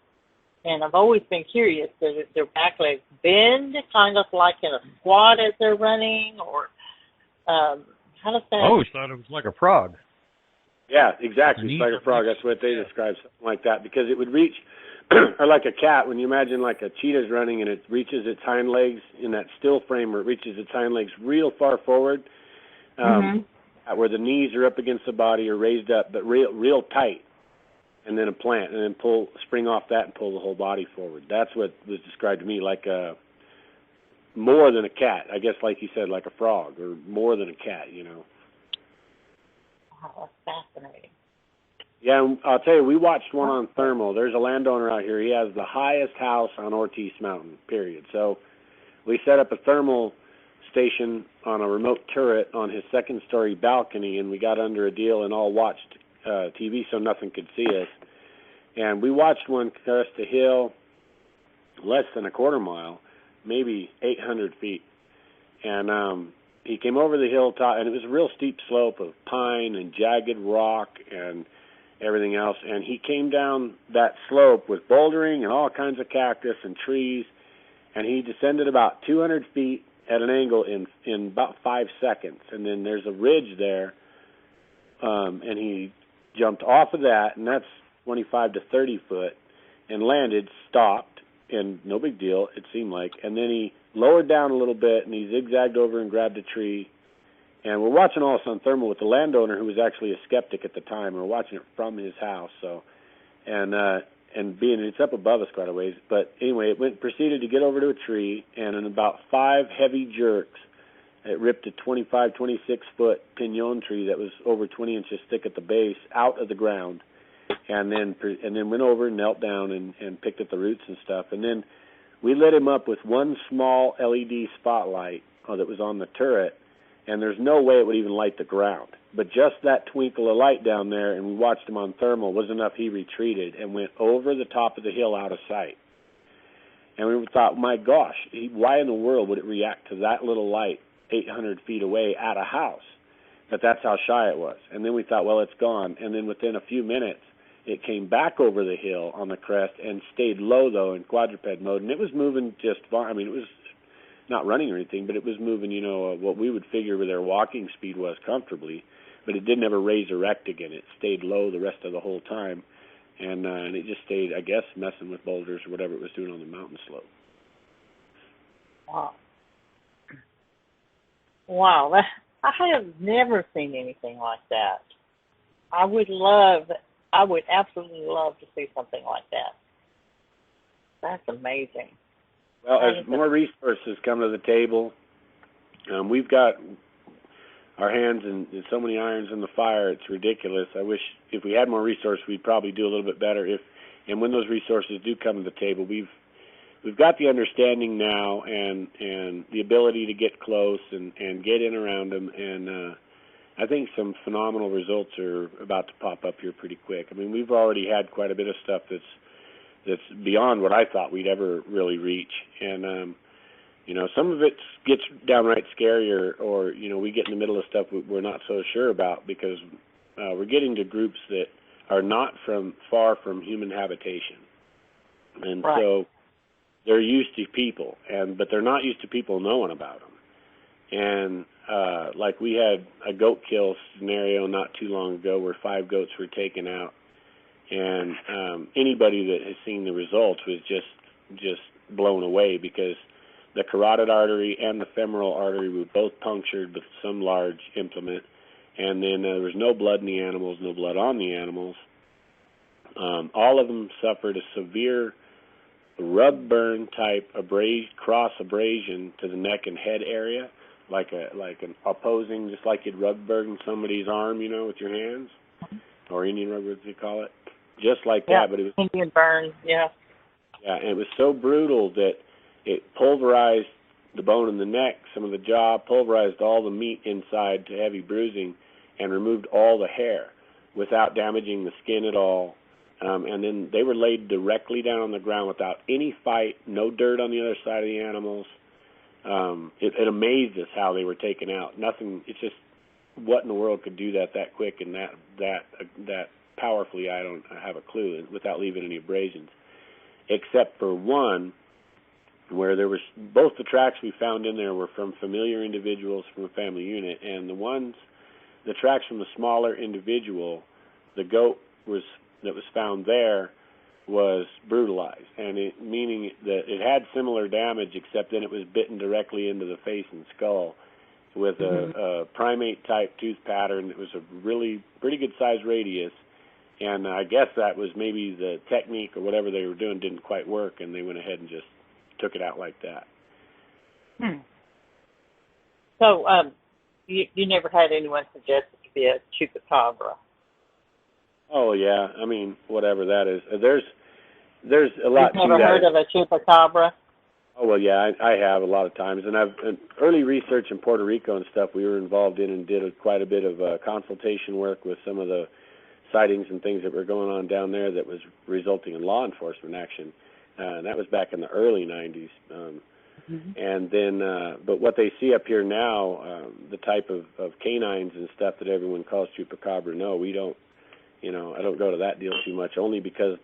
Speaker 2: and I've always been curious. Does their back legs bend kind of like in a squat as they're running, or how does that?
Speaker 4: I always thought it was like a frog.
Speaker 5: Yeah, exactly. It's like a frog. That's what they describe, something like that, because it would reach, or like a cat, when you imagine like a cheetah's running and it reaches its hind legs in that still frame where it reaches its hind legs real far forward, where the knees are up against the body or raised up, but real tight, and then a plant, and then spring off that and pull the whole body forward. That's what was described to me, like more than a cat. I guess, like you said, like a frog, or more than a cat, you know.
Speaker 2: Wow, that's fascinating.
Speaker 5: Yeah, and I'll tell you, we watched one on thermal. There's a landowner out here. He has the highest house on Ortiz Mountain, period. So we set up a thermal station on a remote turret on his second-story balcony, and we got under a deal and all watched TV so nothing could see us. And we watched one crest a hill less than a quarter mile, maybe 800 feet. And he came over the hilltop, and it was a real steep slope of pine and jagged rock and everything else. And he came down that slope with bouldering and all kinds of cactus and trees, and he descended about 200 feet at an angle in about 5 seconds. And then there's a ridge there, and he jumped off of that, and that's 25 to 30 foot, and landed, stopped, and no big deal, it seemed like. And then he lowered down a little bit, and he zigzagged over and grabbed a tree. And we're watching all this on thermal with the landowner, who was actually a skeptic at the time. We're watching it from his house, so and being it's up above us quite a ways. But anyway, it proceeded to get over to a tree, and in about 5 heavy jerks, it ripped a 25, 26-foot pinon tree that was over 20 inches thick at the base out of the ground, and then went over and knelt down and picked at the roots and stuff. And then we lit him up with one small LED spotlight that was on the turret, and there's no way it would even light the ground. But just that twinkle of light down there, and we watched him on thermal, was enough. He retreated and went over the top of the hill out of sight. And we thought, my gosh, why in the world would it react to that little light 800 feet away at a house? But that's how shy it was. And then we thought, well, it's gone. And then within a few minutes, it came back over the hill on the crest and stayed low, though, in quadruped mode. And it was moving just fine. I mean, it was not running or anything, but it was moving, what we would figure their walking speed was comfortably. But it didn't ever raise erect again. It stayed low the rest of the whole time. And it just stayed, I guess, messing with boulders or whatever it was doing on the mountain slope.
Speaker 2: Wow. Wow. I have never seen anything like that. I would absolutely love to see something like that. That's amazing.
Speaker 5: Well, as more resources come to the table, we've got our hands in so many irons in the fire, it's ridiculous. I wish if we had more resources, we'd probably do a little bit better. And when those resources do come to the table, we've got the understanding now and the ability to get close and get in around them. And I think some phenomenal results are about to pop up here pretty quick. I mean, we've already had quite a bit of stuff that's beyond what I thought we'd ever really reach. And some of it gets downright scary, or we get in the middle of stuff we're not so sure about, because we're getting to groups that are not far from human habitation. And right. So they're used to people, but they're not used to people knowing about them. And like we had a goat kill scenario not too long ago where 5 goats were taken out, and anybody that has seen the results was just blown away, because the carotid artery and the femoral artery were both punctured with some large implement, and then there was no blood in the animals, no blood on the animals. All of them suffered a severe rub burn type cross abrasion to the neck and head area, like an opposing, just like you'd rub burn somebody's arm, with your hands, or Indian rubber, as they call it, just like that. But it was
Speaker 2: Indian burn, yeah.
Speaker 5: Yeah, and it was so brutal that it pulverized the bone in the neck, some of the jaw, pulverized all the meat inside to heavy bruising, and removed all the hair without damaging the skin at all. And then they were laid directly down on the ground without any fight, no dirt on the other side of the animals. It amazed us how they were taken out. Nothing. It's just, what in the world could do that quick and that powerfully? I don't have a clue, without leaving any abrasions, except for one where there was, both the tracks we found in there were from familiar individuals from a family unit, and the tracks from the smaller individual, the goat that was found there was brutalized, and meaning that it had similar damage, except then it was bitten directly into the face and skull with a primate type tooth pattern that was a really pretty good size radius, and I guess that was maybe the technique or whatever they were doing didn't quite work, and they went ahead and just took it out like that.
Speaker 2: So you never had anyone suggest it to be a chupacabra?
Speaker 5: Oh yeah, I mean, whatever that is. There's a lot to that.
Speaker 2: You've never heard of a chupacabra?
Speaker 5: Oh well, yeah, I have a lot of times, and in early research in Puerto Rico and stuff we were involved in, and did quite a bit of consultation work with some of the sightings and things that were going on down there that was resulting in law enforcement action, and that was back in the early 90s. And then, but what they see up here now, the type of canines and stuff that everyone calls chupacabra, no, we don't. I don't go to that deal too much, only because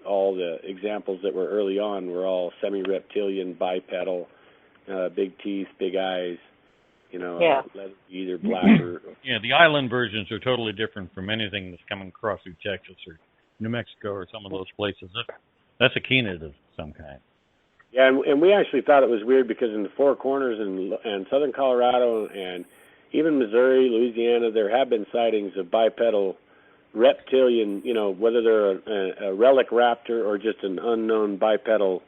Speaker 5: all the examples that were early on were all semi-reptilian, bipedal, big teeth, big eyes, either black or...
Speaker 4: Yeah, the island versions are totally different from anything that's coming across through Texas or New Mexico or some of those places. That's a canid of some kind.
Speaker 5: Yeah, and we actually thought it was weird because in the Four Corners and southern Colorado and even Missouri, Louisiana, there have been sightings of bipedal reptilian, whether they're a relic raptor or just an unknown bipedal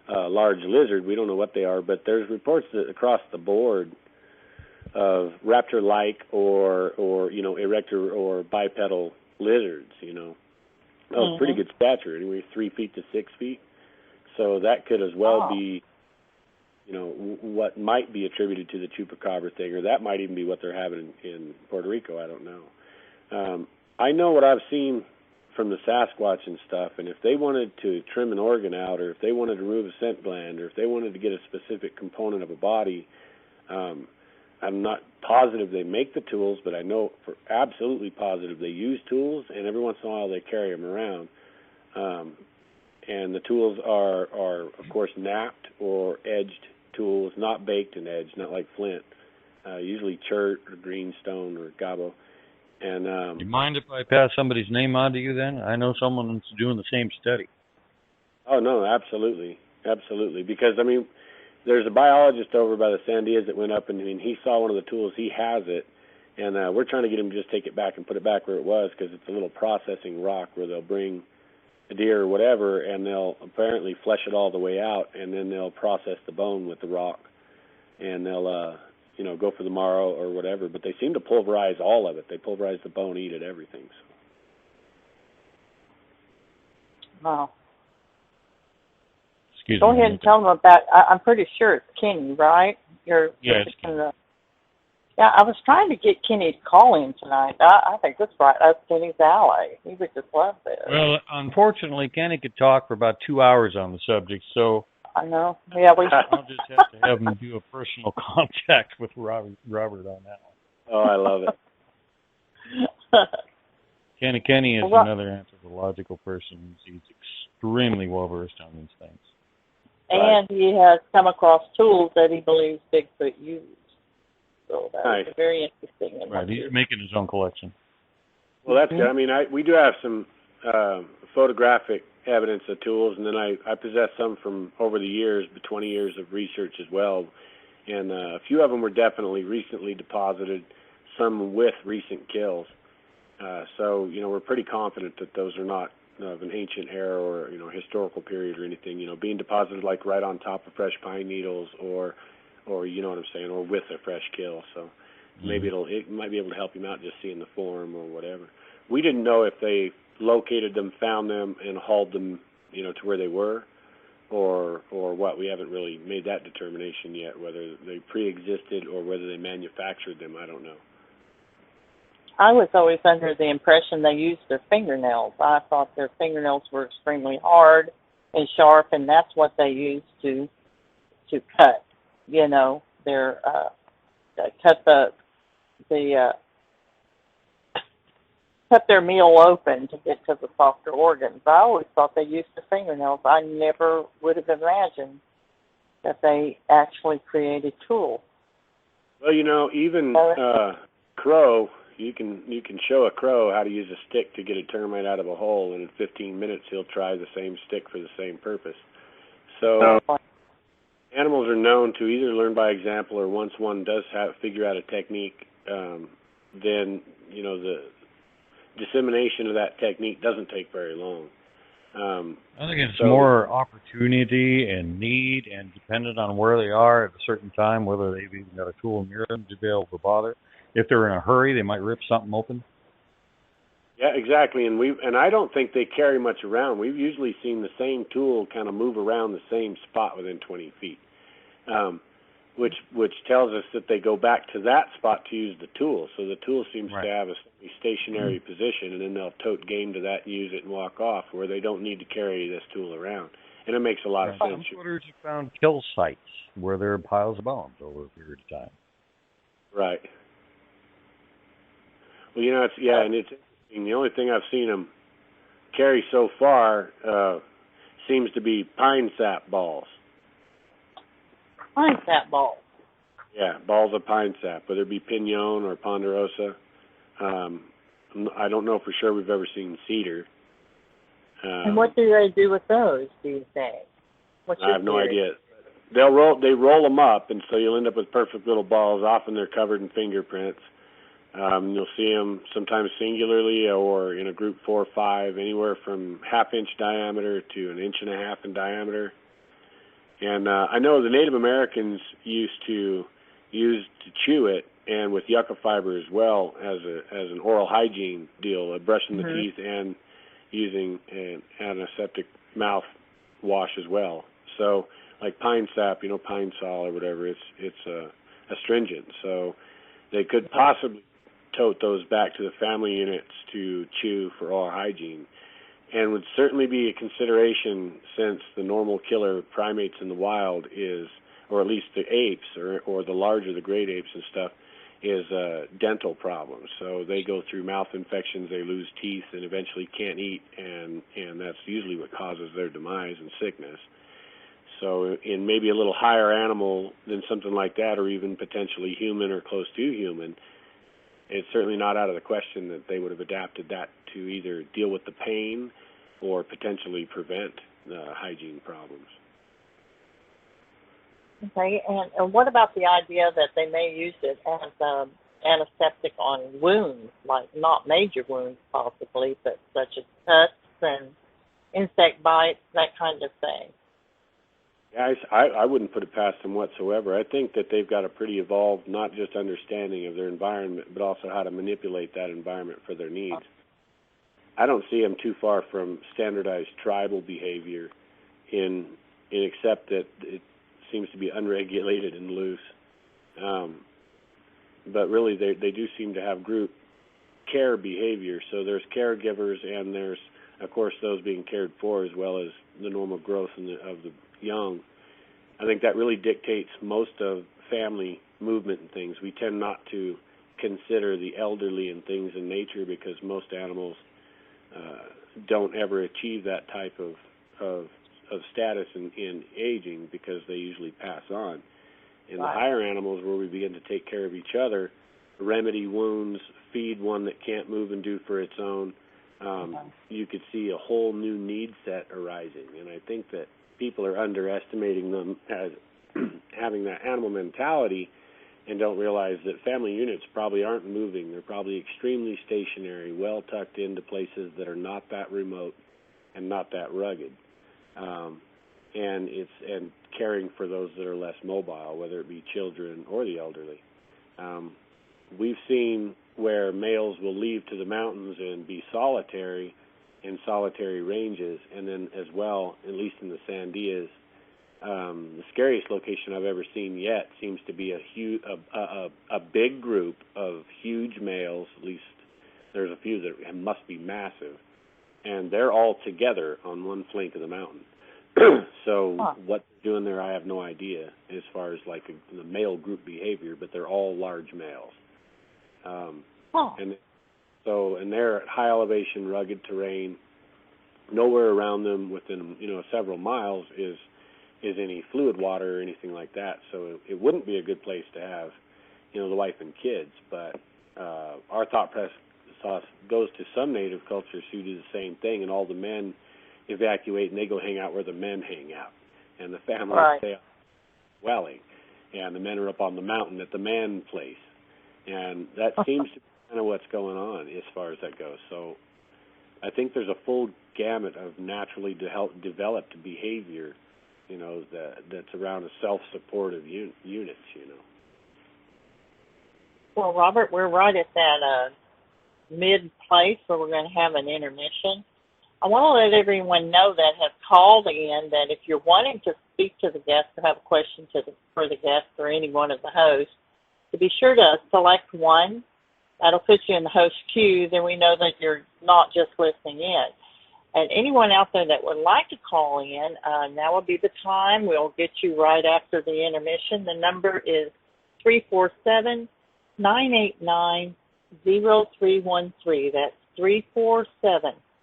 Speaker 5: large lizard. We don't know what they are, but there's reports that across the board of raptor-like or erector or bipedal lizards, of pretty good stature, anyway, 3 feet to 6 feet. So that could as well be, what might be attributed to the chupacabra thing, or that might even be what they're having in Puerto Rico. I don't know. I know what I've seen from the Sasquatch and stuff, and if they wanted to trim an organ out, or if they wanted to remove a scent gland, or if they wanted to get a specific component of a body, I'm not positive they make the tools, but I know for absolutely positive they use tools, and every once in a while they carry them around. And the tools are of course, knapped or edged tools, not baked and edged, not like flint, usually chert or greenstone or gabo. And
Speaker 4: do you mind if I pass somebody's name on to you then? I know someone that's doing the same study.
Speaker 5: Oh, no, absolutely. Absolutely. Because, there's a biologist over by the Sandias that went up, and he saw one of the tools. He has it, and we're trying to get him to just take it back and put it back where it was, because it's a little processing rock where they'll bring a deer or whatever, and they'll apparently flesh it all the way out, and then they'll process the bone with the rock, and they'll go for the marrow or whatever, but they seem to pulverize all of it. They pulverize the bone, eat it, everything. So.
Speaker 2: Wow.
Speaker 4: Excuse
Speaker 2: Go
Speaker 4: me.
Speaker 2: ahead and tell them about, I'm pretty sure it's Kenny, right?
Speaker 4: Yes.
Speaker 2: Yeah, I was trying to get Kenny to call in tonight. I think that's right up Kenny's alley. He would just love this.
Speaker 4: Well, unfortunately, Kenny could talk for about 2 hours on the subject, so...
Speaker 2: I know. Yeah,
Speaker 4: I'll just have to have him do a personal contact with Robert on that one.
Speaker 5: Oh, I love it.
Speaker 4: Kenny is another anthropological person. He's extremely well versed on these things.
Speaker 2: And he has come across tools that he believes Bigfoot used. So that's very interesting.
Speaker 4: Right, he's making his own collection.
Speaker 5: Well, that's good. We do have some photographic evidence of tools, and then I possess some from over the years, 20 years of research as well, and a few of them were definitely recently deposited, some with recent kills. So we're pretty confident that those are not of an ancient era or historical period or anything. Being deposited like right on top of fresh pine needles, or you know what I'm saying, or with a fresh kill. So maybe it might be able to help him out just seeing the form or whatever. We didn't know if they located them, found them, and hauled them, to where they were, or what. We haven't really made that determination yet, whether they pre-existed or whether they manufactured them. I don't know.
Speaker 2: I was always under the impression they used their fingernails. I thought their fingernails were extremely hard and sharp, and that's what they used to cut. You know, their cut their meal open to get to the softer organs. I always thought they used the fingernails. I never would have imagined that they actually created tools.
Speaker 5: Well, you know, even crow, you can show a crow how to use a stick to get a termite out of a hole, and in 15 minutes he'll try the same stick for the same purpose. So animals are known to either learn by example, or once one does figure out a technique, then, you know, the dissemination of that technique doesn't take very long.
Speaker 4: I think it's more opportunity and need, and dependent on where they are at a certain time, whether they've even got a tool near them to be able to bother. If they're in a hurry, they might rip something open.
Speaker 5: Yeah, exactly. And I don't think they carry much around. We've usually seen the same tool kind of move around the same spot within 20 feet, which tells us that they go back to that spot to use the tool. So the tool seems to have a stationary position, and then they'll tote game to that and use it and walk off, where they don't need to carry this tool around. And it makes a lot of sense.
Speaker 4: Some footers have found kill sites where there are piles of bones over a period of time.
Speaker 5: Right. Well, you know, it's interesting. The only thing I've seen them carry so far seems to be pine sap balls.
Speaker 2: Pine sap balls?
Speaker 5: Yeah, balls of pine sap, whether it be pinon or ponderosa. I don't know for sure we've ever seen cedar.
Speaker 2: And what do they do with those, do you think?
Speaker 5: I have no idea. They roll them up, and so you'll end up with perfect little balls. Often they're covered in fingerprints. You'll see them sometimes singularly or in a group 4 or 5, anywhere from half-inch diameter to 1.5 inches in diameter. And I know the Native Americans used to chew it, and with yucca fiber as well, as an oral hygiene deal, brushing the teeth and using an antiseptic mouth wash as well. So, like pine sap, you know, pine sol or whatever, it's astringent. So they could possibly tote those back to the family units to chew for oral hygiene, and would certainly be a consideration, since the normal killer primates in the wild is, or at least the apes, or the larger, the great apes and stuff, is dental problems. So they go through mouth infections, they lose teeth, and eventually can't eat, and that's usually what causes their demise and sickness. So in maybe a little higher animal than something like that, or even potentially human or close to human, it's certainly not out of the question that they would have adapted that to either deal with the pain or potentially prevent hygiene problems.
Speaker 2: Okay, and what about the idea that they may use it as antiseptic on wounds, like not major wounds possibly, but such as cuts and insect bites, that kind of thing?
Speaker 5: Yeah, I wouldn't put it past them whatsoever. I think that they've got a pretty evolved, not just understanding of their environment, but also how to manipulate that environment for their needs. I don't see them too far from standardized tribal behavior, except that it seems to be unregulated and loose. But really, they do seem to have group care behavior. So there's caregivers, and there's, of course, those being cared for, as well as the normal growth of the young. I think that really dictates most of family movement and things. We tend not to consider the elderly and things in nature, because most animals don't ever achieve that type of status in aging, because they usually pass on. In the higher animals, where we begin to take care of each other, remedy wounds, feed one that can't move and do for its own, you could see a whole new need set arising. And I think that people are underestimating them as having that animal mentality, and don't realize that family units probably aren't moving. They're probably extremely stationary, well tucked into places that are not that remote and not that rugged. And caring for those that are less mobile, whether it be children or the elderly. We've seen where males will leave to the mountains and be solitary in solitary ranges, and then as well, at least in the Sandias, the scariest location I've ever seen yet seems to be a big group of huge males, at least there's a few that must be massive, and they're all together on one flank of the mountain. So what they're doing there, I have no idea as far as like the male group behavior, but they're all large males. And they're at high elevation, rugged terrain. Nowhere around them within, several miles is any fluid water or anything like that. So it wouldn't be a good place to have, the wife and kids. But our thought process goes to some native cultures who do the same thing, and all the men evacuate and they go hang out where the men hang out, and the families stay up dwelling, and the men are up on the mountain at the man place, and that seems to be kind of what's going on as far as that goes. So I think there's a full gamut of naturally developed behavior, that's around a self-supportive units.
Speaker 2: Well, Robert, we're right at that mid place where we're going to have an intermission. I want to let everyone know that have called in that if you're wanting to speak to the guest or have a question for the guest or any one of the hosts, to be sure to select one. That'll put you in the host queue. Then we know that you're not just listening in. And anyone out there that would like to call in, now would be the time. We'll get you right after the intermission. The number is 347-989-0313. That's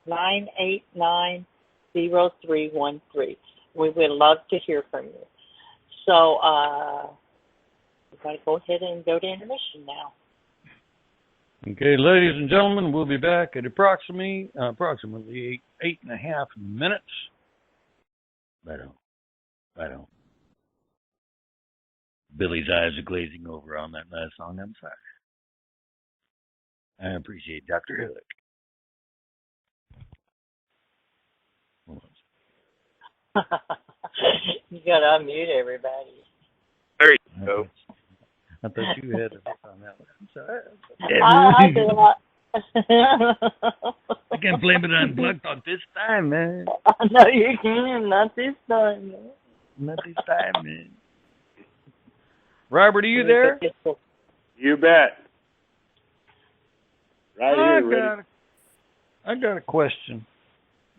Speaker 2: 347-989-0313. We would love to hear from you. So we're going to go ahead and go to intermission now.
Speaker 4: Okay, ladies and gentlemen, we'll be back at approximately 8.5 minutes. Right on. Billy's eyes are glazing over on that last song. I'm sorry. I appreciate Dr. Hillick.
Speaker 2: You got to unmute everybody.
Speaker 3: There you go.
Speaker 4: I thought you had to hook on that one. I'm sorry.
Speaker 2: I do not.
Speaker 4: I can't blame it on Blood Talk this time, man.
Speaker 2: No, you can't. Not this time, man.
Speaker 4: Not this time, man. Robert, are you there?
Speaker 5: You bet. Right here, ready.
Speaker 4: I got a question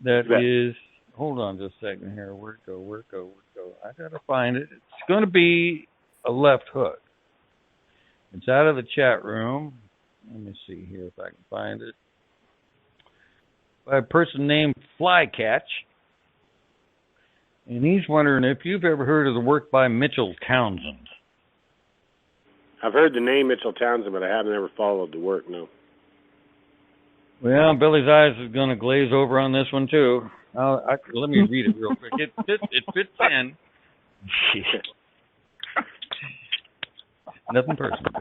Speaker 4: that is, hold on just a second here. Where'd it go? I got to find it. It's going to be a left hook. It's out of the chat room. Let me see here if I can find it. By a person named Flycatch. And he's wondering if you've ever heard of the work by Mitchell Townsend.
Speaker 5: I've heard the name Mitchell Townsend, but I haven't ever followed the work, no.
Speaker 4: Well, Billy's eyes is going to glaze over on this one, too. Let me read it real quick. It fits in. Nothing personal.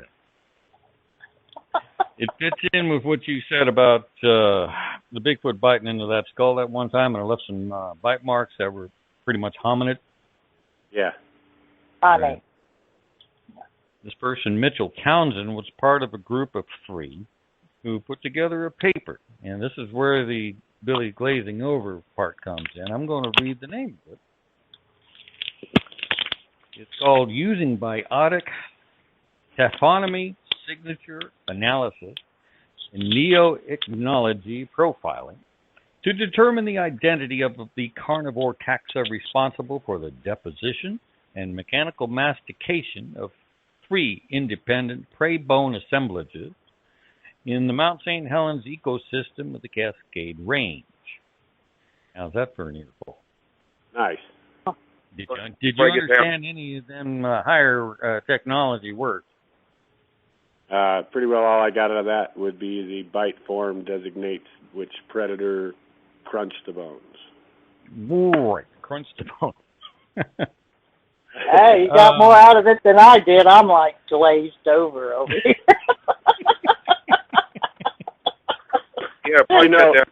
Speaker 4: It fits in with what you said about the Bigfoot biting into that skull that one time, and it left some bite marks that were pretty much hominid.
Speaker 5: Yeah.
Speaker 2: Right.
Speaker 4: This person, Mitchell Townsend, was part of a group of 3 who put together a paper, and this is where the Billy glazing over part comes in. I'm going to read the name of it. It's called Using Biotic Taphonomy Signature Analysis and Neoichnology Profiling to determine the identity of the carnivore taxa responsible for the deposition and mechanical mastication of 3 independent prey bone assemblages in the Mount St. Helens ecosystem of the Cascade Range. How's that for an earful?
Speaker 5: Nice.
Speaker 4: Did you understand any of them higher technology works?
Speaker 5: Pretty well all I got out of that would be the bite form designates which predator crunched the bones.
Speaker 4: Right, crunched the bones.
Speaker 2: Hey, you got more out of it than I did. I'm like glazed over here.
Speaker 3: Yeah, probably that down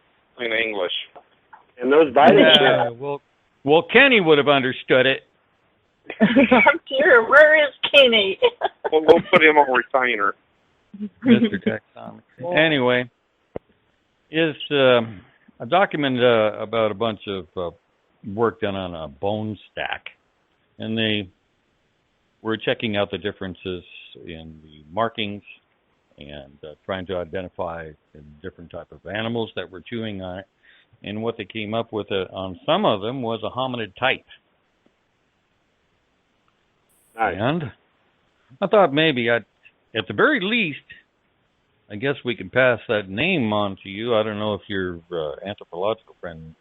Speaker 3: in English.
Speaker 5: And those biting
Speaker 4: well, Kenny would have understood it.
Speaker 2: I'm sure. Where is Kenny?
Speaker 3: We'll put him on retainer.
Speaker 4: Mr. Taxonomy. Anyway, is a document about a bunch of work done on a bone stack, and they were checking out the differences in the markings and trying to identify the different type of animals that were chewing on it. And what they came up with on some of them was a hominid type.
Speaker 5: Nice.
Speaker 4: And I thought maybe at the very least, I guess we can pass that name on to you. I don't know if your anthropological friend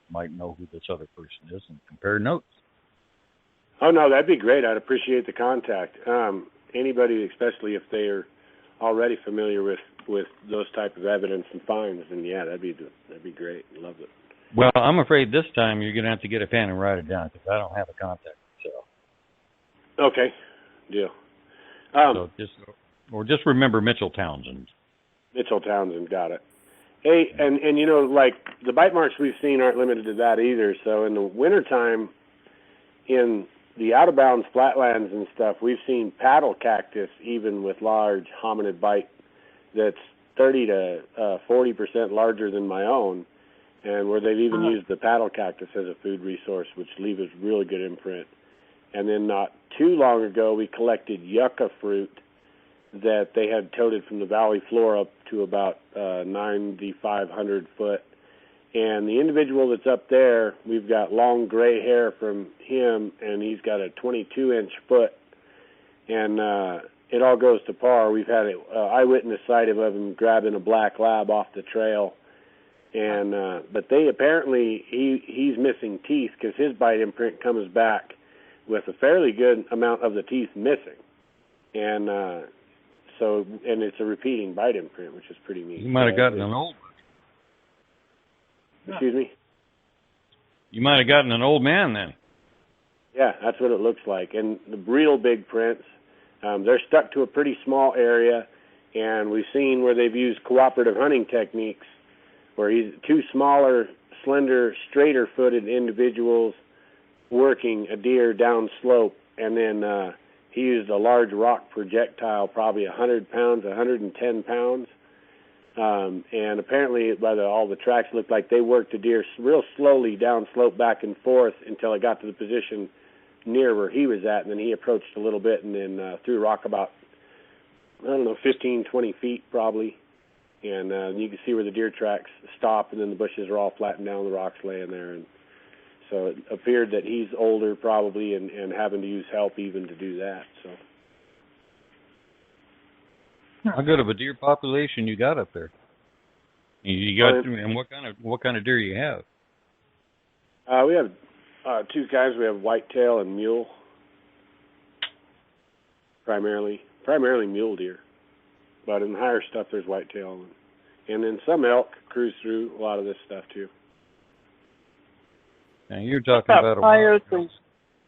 Speaker 4: might know who this other person is and compare notes.
Speaker 5: Oh, no, that'd be great. I'd appreciate the contact. Anybody, especially if they are already familiar with those type of evidence and finds, then yeah, that'd be great. Love it.
Speaker 4: Well, I'm afraid this time you're going to have to get a pen and write it down because I don't have a contact. So.
Speaker 5: Okay, deal.
Speaker 4: So just remember Mitchell Townsend.
Speaker 5: Mitchell Townsend, got it. Hey, and you know, like the bite marks we've seen aren't limited to that either. So in the wintertime, in the out-of-bounds flatlands and stuff, we've seen paddle cactus even with large hominid bite that's 30 to 40% larger than my own, and where they've even used the paddle cactus as a food resource, which leaves a really good imprint. And then not too long ago, we collected yucca fruit that they had toted from the valley floor up to about 9,500 foot. And the individual that's up there, we've got long gray hair from him, and he's got a 22-inch foot. And it all goes to par. We've had an eyewitness sighting of him grabbing a black lab off the trail. And but they apparently, he's missing teeth because his bite imprint comes back with a fairly good amount of the teeth missing. And and it's a repeating bite imprint, which is pretty neat.
Speaker 4: You might have gotten an old one.
Speaker 5: Excuse me?
Speaker 4: You might have gotten an old man then.
Speaker 5: Yeah, that's what it looks like. And the real big prints, they're stuck to a pretty small area, and we've seen where they've used cooperative hunting techniques, where he's two smaller, slender, straighter-footed individuals working a deer down slope, and then he used a large rock projectile, probably 100 pounds, 110 pounds. And apparently, by all the tracks, looked like they worked the deer real slowly down slope back and forth until it got to the position near where he was at, and then he approached a little bit and then threw a rock about, 15, 20 feet probably. And you can see where the deer tracks stop, and then the bushes are all flattened down, the rocks laying there. And so it appeared that he's older probably and having to use help even to do that. So.
Speaker 4: How good of a deer population you got up there? And what kind of deer you have?
Speaker 5: We have two kinds. We have whitetail and mule. Primarily mule deer, but in the higher stuff there's whitetail, and then some elk cruise through a lot of this stuff too.
Speaker 4: Now you're talking about
Speaker 2: fires and.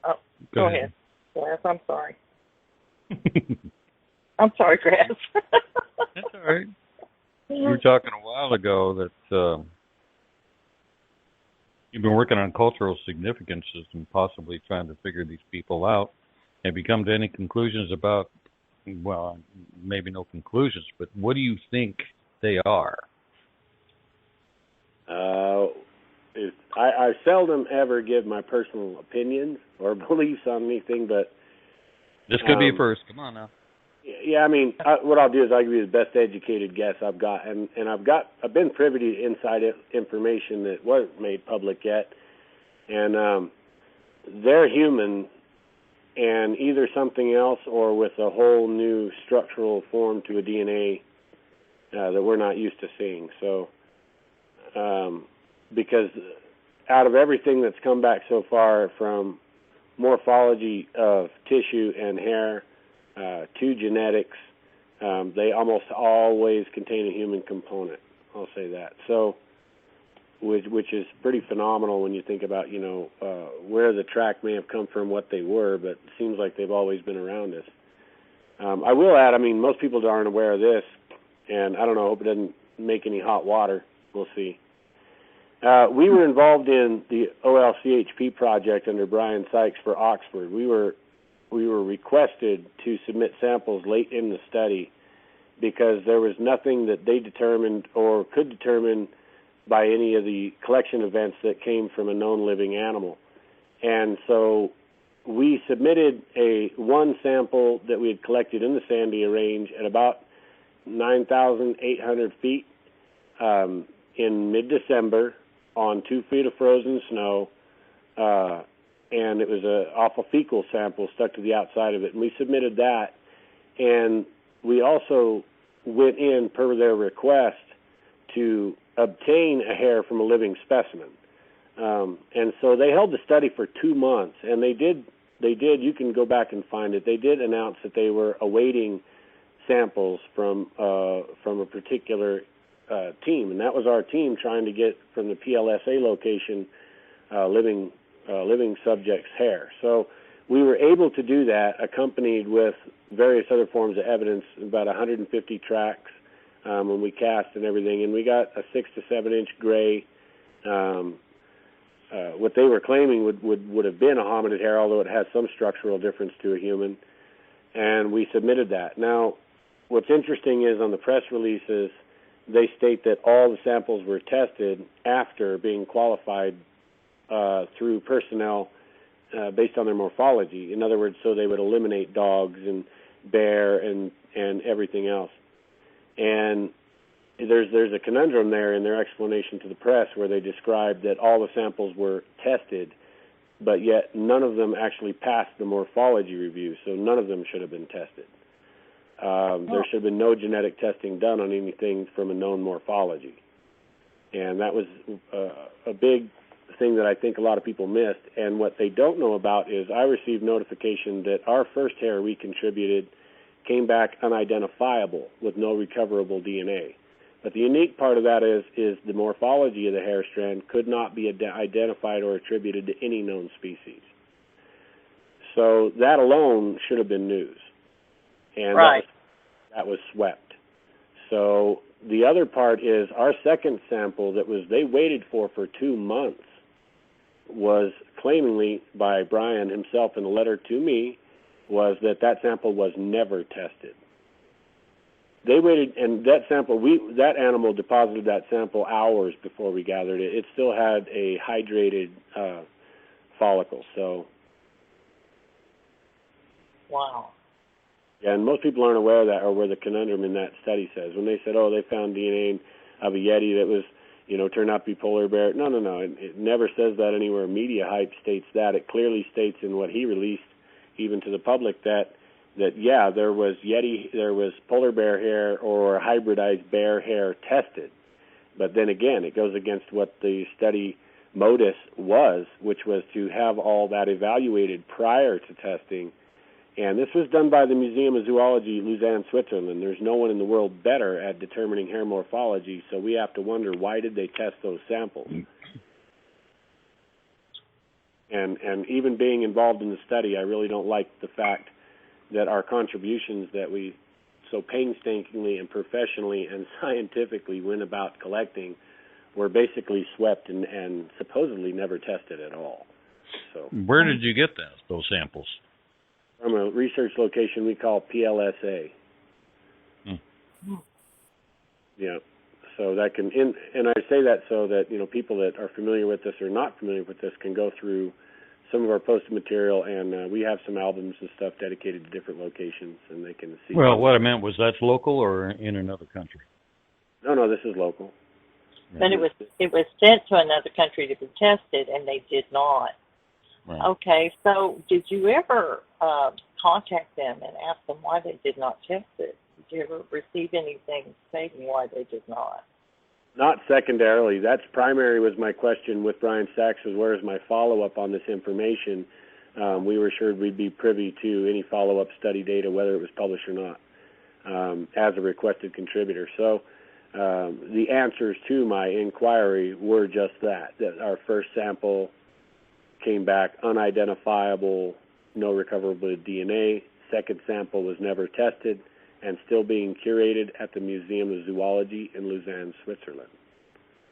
Speaker 2: Oh, go ahead. Yes, I'm sorry. I'm sorry, Grass.
Speaker 4: That's all right. You were talking a while ago that you've been working on cultural significances and possibly trying to figure these people out. Have you come to any conclusions about, well, maybe no conclusions, but what do you think they are?
Speaker 5: I seldom ever give my personal opinions or beliefs on anything, but...
Speaker 4: This could be a first. Come on now.
Speaker 5: Yeah, I mean, what I'll do is I'll give you the best educated guess I've got, and I've been privy to inside information that wasn't made public yet, and they're human, and either something else or with a whole new structural form to a DNA that we're not used to seeing. So, because out of everything that's come back so far, from morphology of tissue and hair to genetics, they almost always contain a human component. I'll say that. So, which is pretty phenomenal when you think about, where the track may have come from, what they were, but it seems like they've always been around us. I will add, most people aren't aware of this, and I don't know, I hope it doesn't make any hot water. We'll see. We were involved in the OLCHP project under Brian Sykes for Oxford. We were requested to submit samples late in the study because there was nothing that they determined or could determine by any of the collection events that came from a known living animal. And so we submitted one sample that we had collected in the Sandia Range at about 9,800 feet in mid-December on 2 feet of frozen snow, and it was an awful fecal sample stuck to the outside of it. And we submitted that, and we also went in per their request to obtain a hair from a living specimen. And so they held the study for 2 months, and they did, you can go back and find it, they did announce that they were awaiting samples from a particular team, and that was our team trying to get from the PLSA location living subjects' hair. So we were able to do that, accompanied with various other forms of evidence, about 150 tracks when we cast and everything, and we got a 6 to 7 inch gray. What they were claiming would have been a hominid hair, although it has some structural difference to a human, and we submitted that. Now, what's interesting is on the press releases, they state that all the samples were tested after being qualified through personnel based on their morphology. In other words, so they would eliminate dogs and bear and everything else. And there's a conundrum there in their explanation to the press where they described that all the samples were tested, but yet none of them actually passed the morphology review, so none of them should have been tested. There should have been no genetic testing done on anything from a known morphology. And that was a big thing that I think a lot of people missed. And what they don't know about is I received notification that our first hair we contributed came back unidentifiable with no recoverable DNA. But the unique part of that is the morphology of the hair strand could not be identified or attributed to any known species. So that alone should have been news. And
Speaker 2: right.
Speaker 5: that was swept. So the other part is our second sample that they waited for 2 months was claimingly by Brian himself in a letter to me was that sample was never tested. They waited, and that sample, that animal deposited that sample hours before we gathered it. It still had a hydrated follicle. So.
Speaker 2: Wow.
Speaker 5: Yeah, and most people aren't aware of that or where the conundrum in that study says. When they said, they found DNA of a Yeti that was, turned out to be polar bear. No. It never says that anywhere. Media hype states that. It clearly states in what he released, even to the public, that there was Yeti, there was polar bear hair or hybridized bear hair tested. But then again, it goes against what the study modus was, which was to have all that evaluated prior to testing. And this was done by the Museum of Zoology, Lausanne, Switzerland. There's no one in the world better at determining hair morphology, so we have to wonder, why did they test those samples? And even being involved in the study, I really don't like the fact that our contributions that we so painstakingly and professionally and scientifically went about collecting were basically swept and supposedly never tested at all. So,
Speaker 4: where did you get those samples?
Speaker 5: From a research location we call PLSA. Yeah, so that can, and I say that so that people that are familiar with this or not familiar with this can go through some of our posted material, and we have some albums and stuff dedicated to different locations, and they can see.
Speaker 4: Well, what I meant was that's local or in another country?
Speaker 5: No, this is local.
Speaker 2: But it was sent to another country to be tested, and they did not.
Speaker 4: Right.
Speaker 2: Okay, so did you ever contact them and ask them why they did not test it? Did you ever receive anything stating why they did not?
Speaker 5: Not secondarily. That's primary was my question with Brian Sachs, was where is my follow-up on this information? We were assured we'd be privy to any follow-up study data, whether it was published or not, as a requested contributor. So the answers to my inquiry were just that our first sample came back unidentifiable, no recoverable DNA. Second sample was never tested and still being curated at the Museum of Zoology in Lausanne, Switzerland.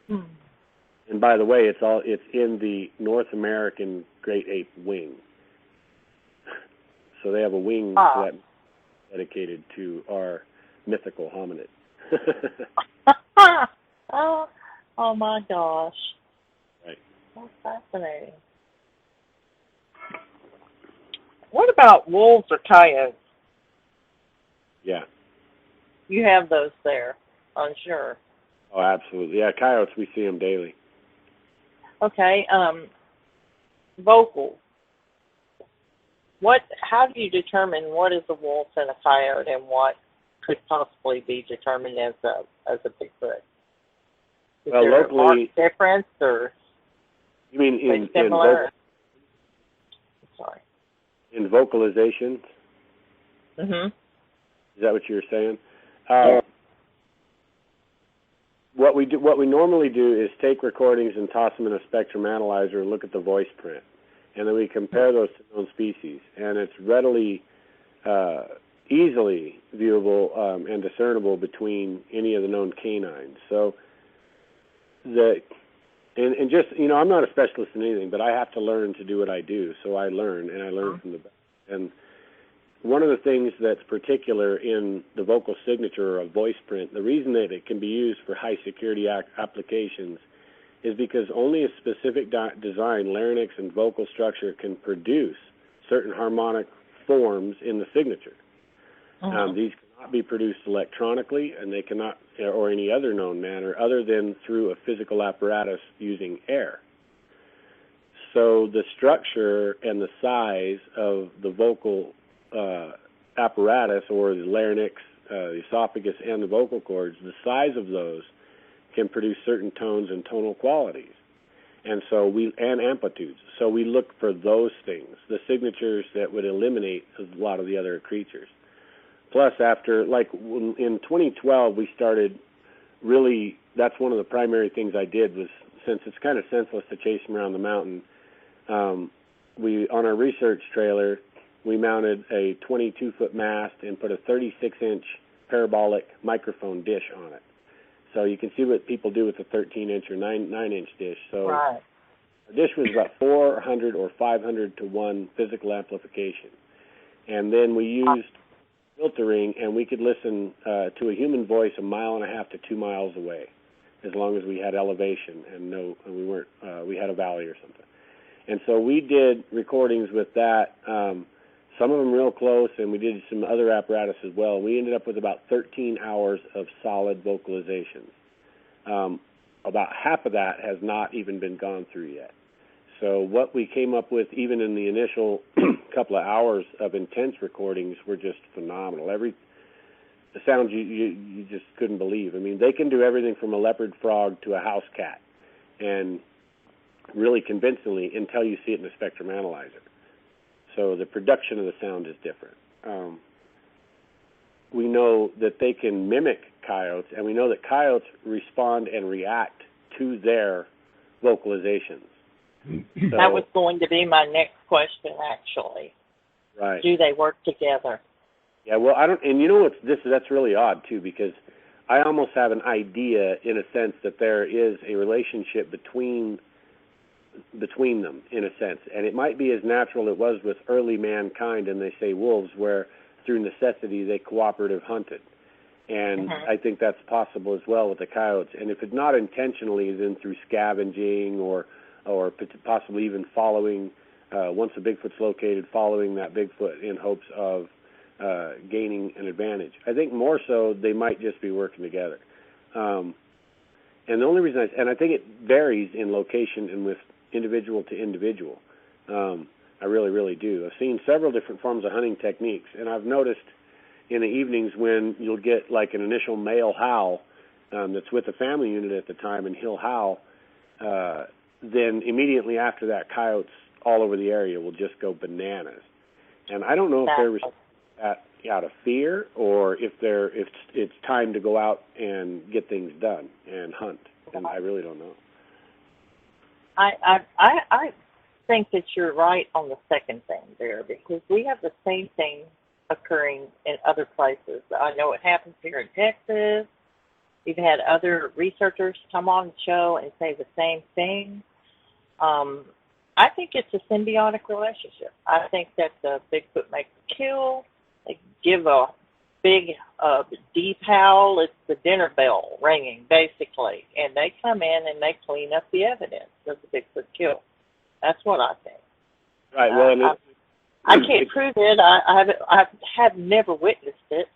Speaker 5: And by the way, it's in the North American great ape wing. So they have a wing dedicated to our mythical hominid.
Speaker 2: Oh my gosh.
Speaker 5: Right.
Speaker 2: That's fascinating. What about wolves or coyotes?
Speaker 5: Yeah.
Speaker 2: you have those there, I'm sure.
Speaker 5: Oh, absolutely. Yeah, coyotes, we see them daily.
Speaker 2: Okay, vocals. How do you determine what is a wolf and a coyote, and what could possibly be determined as a Bigfoot? Is
Speaker 5: well,
Speaker 2: there
Speaker 5: locally,
Speaker 2: a marked difference, or
Speaker 5: you mean in
Speaker 2: similar? Sorry.
Speaker 5: In vocalizations?
Speaker 2: Mhm.
Speaker 5: Is that what you were saying?
Speaker 2: Yeah.
Speaker 5: What we normally do is take recordings and toss them in a spectrum analyzer and look at the voice print, and then we compare those to known species, and it's readily, easily viewable and discernible between any of the known canines. So, and just, I'm not a specialist in anything, but I have to learn to do what I do. So I learn, and I learn from the best. And one of the things that's particular in the vocal signature or a voice print, the reason that it can be used for high security applications is because only a specific design, larynx and vocal structure can produce certain harmonic forms in the signature. These cannot be produced electronically, and they cannot, or any other known manner, other than through a physical apparatus using air. So the structure and the size of the vocal apparatus, or the larynx, the esophagus, and the vocal cords, the size of those can produce certain tones and tonal qualities, and amplitudes. So we look for those things, the signatures that would eliminate a lot of the other creatures. Plus, in 2012, we started really. That's one of the primary things I did was, since it's kind of senseless to chase them around the mountain. We on our research trailer, we mounted a 22-foot mast and put a 36-inch parabolic microphone dish on it. So you can see what people do with a 13-inch or 9-inch dish. So
Speaker 2: right.
Speaker 5: Our dish was about 400 or 500 to 1 physical amplification. And then we used filtering, and we could listen to a human voice 1.5 to 2 miles away, as long as we had elevation and we had a valley or something. And so we did recordings with that, some of them real close, and we did some other apparatus as well. We ended up with about 13 hours of solid vocalizations. About half of that has not even been gone through yet. So what we came up with, even in the initial couple of hours of intense recordings, were just phenomenal. The sounds you just couldn't believe. I mean, they can do everything from a leopard frog to a house cat, and really convincingly, until you see it in a spectrum analyzer. So the production of the sound is different. We know that they can mimic coyotes, and we know that coyotes respond and react to their vocalizations. So,
Speaker 2: that was going to be my next question, actually.
Speaker 5: Right.
Speaker 2: Do they work together?
Speaker 5: Yeah, well, I don't, and you know that's really odd, too, because I almost have an idea, in a sense, that there is a relationship between them, in a sense. And it might be as natural it was with early mankind, and they say wolves, where through necessity they cooperative hunted. And I think that's possible as well with the coyotes. And if it's not intentionally, then through scavenging or possibly even following, once a Bigfoot's located, following that Bigfoot in hopes of gaining an advantage. I think more so they might just be working together. And the only reason I think it varies in location and with individual to individual. I really, really do. I've seen several different forms of hunting techniques, and I've noticed in the evenings when you'll get like an initial male howl that's with a family unit at the time, and he'll howl, then immediately after that, coyotes all over the area will just go bananas. And I don't know if they're out of fear or if it's time to go out and get things done and hunt. And I really don't know.
Speaker 2: I think that you're right on the second thing there, because we have the same thing occurring in other places. I know it happens here in Texas. We've had other researchers come on the show and say the same thing. I think it's a symbiotic relationship. I think that the Bigfoot makes a kill. They give a big, deep howl. It's the dinner bell ringing, basically. And they come in and they clean up the evidence of the Bigfoot kill. That's what I think.
Speaker 5: Right. Well,
Speaker 2: I can't prove it. I have never witnessed it.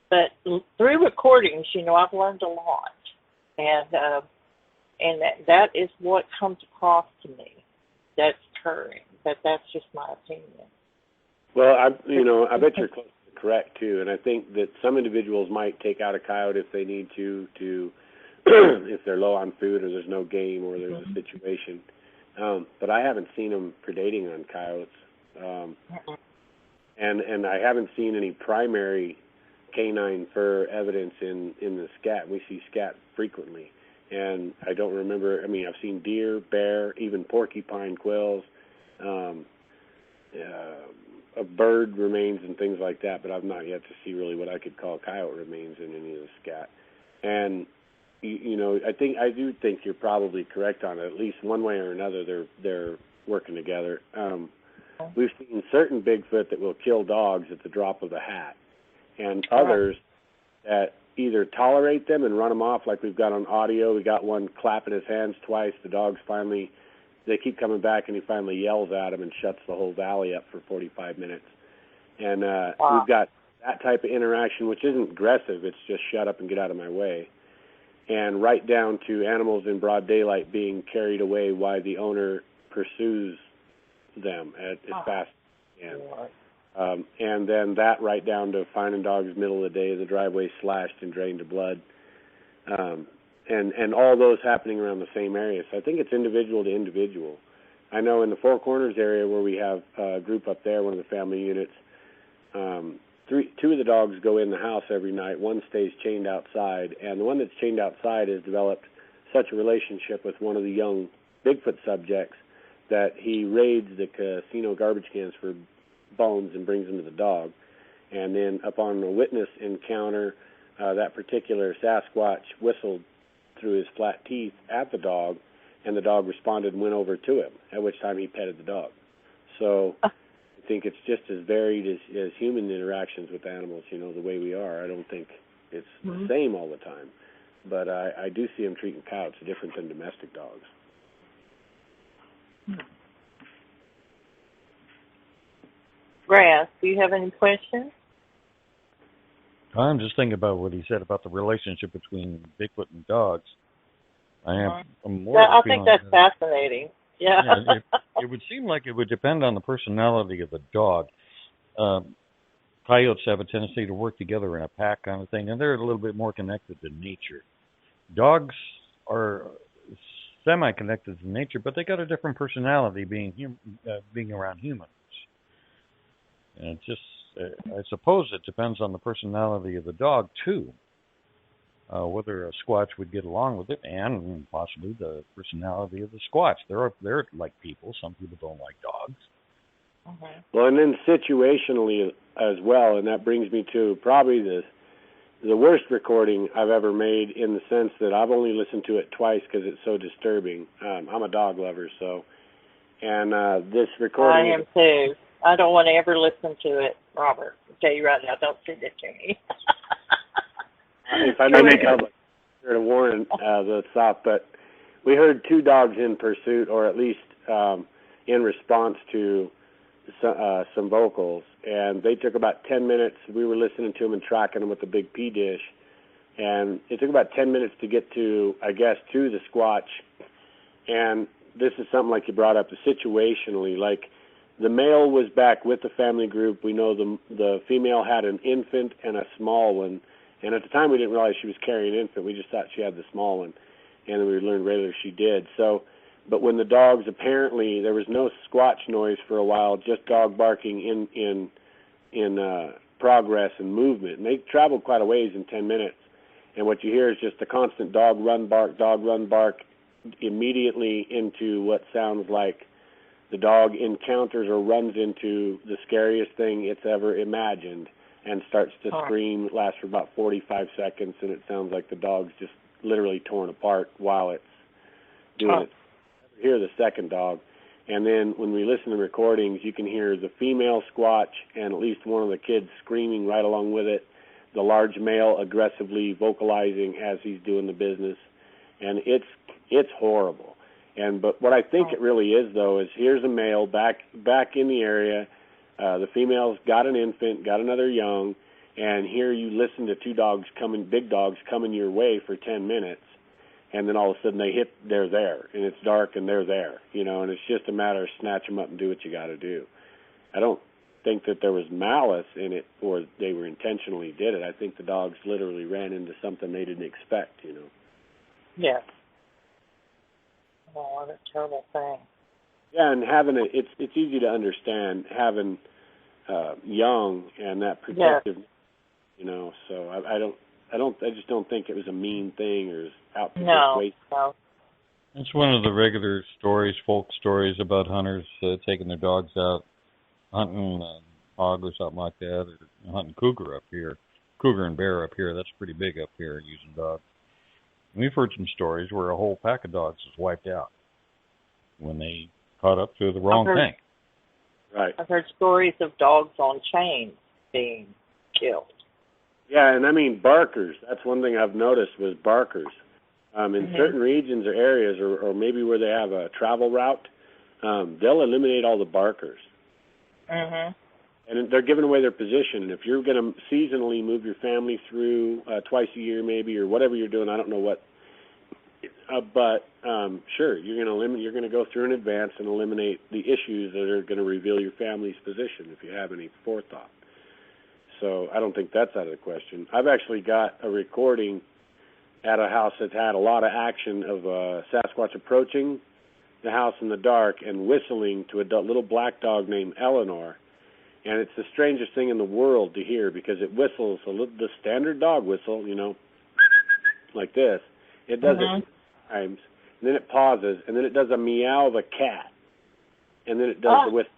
Speaker 2: But through recordings, I've learned a lot, and that is what comes across to me that's occurring. But that's just my opinion.
Speaker 5: Well, I bet you're close to correct too, and I think that some individuals might take out a coyote if they need to if they're low on food or there's no game or there's a situation. But I haven't seen them predating on coyotes, and I haven't seen any primary canine fur evidence in the scat. We see scat frequently, and I don't remember. I mean, I've seen deer, bear, even porcupine quills, of bird remains and things like that. But I've not yet to see really what I could call coyote remains in any of the scat. And I do think you're probably correct on it. At least one way or another, they're working together. We've seen certain Bigfoot that will kill dogs at the drop of a hat, and others that either tolerate them and run them off, like we've got on audio. We got one clapping his hands twice. The dogs they keep coming back, and he finally yells at them and shuts the whole valley up for 45 minutes. And we've got that type of interaction, which isn't aggressive. It's just shut up and get out of my way. And right down to animals in broad daylight being carried away while the owner pursues them as fast as he can. And then that right down to finding dogs middle of the day, the driveway slashed and drained of blood. And all those happening around the same area. So I think it's individual to individual. I know in the Four Corners area where we have a group up there, one of the family units, two of the dogs go in the house every night. One stays chained outside, and the one that's chained outside has developed such a relationship with one of the young Bigfoot subjects that he raids the casino garbage cans for bones and brings them to the dog. And then upon a witness encounter, that particular Sasquatch whistled through his flat teeth at the dog, and the dog responded and went over to him, at which time he petted the dog. So I think it's just as varied as human interactions with animals, the way we are. I don't think it's the same all the time. But I do see them treating coyotes different than domestic dogs.
Speaker 2: Grass, do you have any questions?
Speaker 4: I'm just thinking about what he said about the relationship between Bigfoot and dogs. I
Speaker 2: think that's fascinating. Yeah.
Speaker 4: It would seem like it would depend on the personality of the dog. Coyotes have a tendency to work together in a pack kind of thing, and they're a little bit more connected to nature. Dogs are semi-connected to nature, but they got a different personality being around humans. And I suppose it depends on the personality of the dog too, whether a Squatch would get along with it, and possibly the personality of the Squatch. They're like people. Some people don't like dogs.
Speaker 2: Okay.
Speaker 5: Well, and then situationally as well, and that brings me to probably the worst recording I've ever made, in the sense that I've only listened to it twice because it's so disturbing. I'm a dog lover, and this recording...
Speaker 2: I am too. I don't want to ever listen to it, Robert. I'll tell you right now, don't send it to me.
Speaker 5: If I make it, I'll be sure to warn the South. But we heard two dogs in pursuit, or at least in response to some vocals. And they took about 10 minutes. We were listening to them and tracking them with the big P dish. And it took about 10 minutes to get to the Squatch. And this is something like you brought up, situationally. Like, the male was back with the family group. We know the female had an infant and a small one. And at the time, we didn't realize she was carrying an infant. We just thought she had the small one. And then we learned later she did. But when the dogs, apparently, there was no Squatch noise for a while, just dog barking in progress and movement. And they traveled quite a ways in 10 minutes. And what you hear is just a constant dog run, bark, immediately into what sounds like the dog encounters or runs into the scariest thing it's ever imagined and starts to scream. It lasts for about 45 seconds, and it sounds like the dog's just literally torn apart while it's doing it. You hear the second dog. And then when we listen to recordings, you can hear the female Squatch and at least one of the kids screaming right along with it, the large male aggressively vocalizing as he's doing the business. And it's horrible. But what I think it really is, though, is here's a male back in the area. The female's got an infant, got another young, and here you listen to two dogs big dogs coming your way for 10 minutes, and then all of a sudden they're there, and it's dark and they're there, and it's just a matter of snatch them up and do what you got to do. I don't think that there was malice in it or they were intentionally did it. I think the dogs literally ran into something they didn't expect,
Speaker 2: Yes. Oh, what a terrible thing.
Speaker 5: Yeah, and it's easy to understand having young and that protective, so I just don't think it was a mean thing or out to
Speaker 2: No.
Speaker 4: It's one of the regular stories, folk stories about hunters taking their dogs out hunting hog or something like that, or hunting cougar and bear up here. That's pretty big up here using dogs. And we've heard some stories where a whole pack of dogs was wiped out when they caught up to the wrong thing.
Speaker 5: Right.
Speaker 2: I've heard stories of dogs on chains being killed.
Speaker 5: Yeah, and I mean barkers. That's one thing I've noticed was barkers. In certain regions or areas, or maybe where they have a travel route, they'll eliminate all the barkers.
Speaker 2: Mm-hmm.
Speaker 5: And they're giving away their position. And if you're going to seasonally move your family through twice a year maybe, or whatever you're doing, I don't know what. But sure, you're going to go through in advance and eliminate the issues that are going to reveal your family's position if you have any forethought. So I don't think that's out of the question. I've actually got a recording at a house that's had a lot of action of Sasquatch approaching the house in the dark and whistling to a little black dog named Eleanor. And it's the strangest thing in the world to hear because it whistles the standard dog whistle, like this. It does it times, and then it pauses, and then it does a meow of a cat, and then it does the whistle.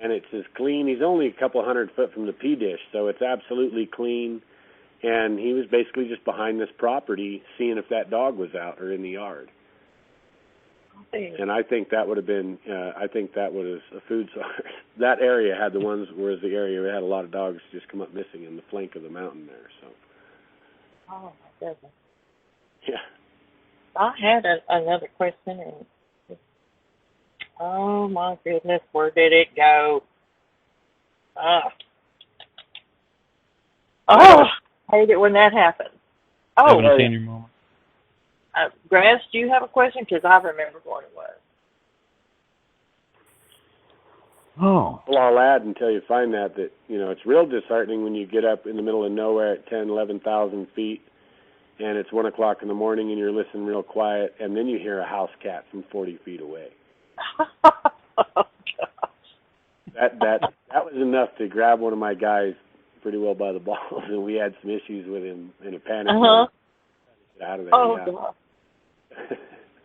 Speaker 5: And it's as clean. He's only a couple 100 foot from the pea dish, so it's absolutely clean. And he was basically just behind this property seeing if that dog was out or in the yard. And I think that would have been, a food source. That area had the ones, whereas the area had a lot of dogs just come up missing in the flank of the mountain there. So.
Speaker 2: Oh, my goodness.
Speaker 5: Yeah.
Speaker 2: I had another question, and oh, my goodness, where did it go? I hate it when that happens. Oh,
Speaker 4: Haven't seen your moment.
Speaker 2: Grass, do you have a question? Because I remember what it was.
Speaker 4: Oh.
Speaker 5: Well, I'll add until you find that it's real disheartening when you get up in the middle of nowhere at 10, 11,000 feet, and it's 1 o'clock in the morning, and you're listening real quiet, and then you hear a house cat from 40 feet away.
Speaker 2: Oh, gosh.
Speaker 5: That was enough to grab one of my guys pretty well by the balls, and we had some issues with him in a panic. Get out of there.
Speaker 2: Oh,
Speaker 5: yeah.
Speaker 2: God.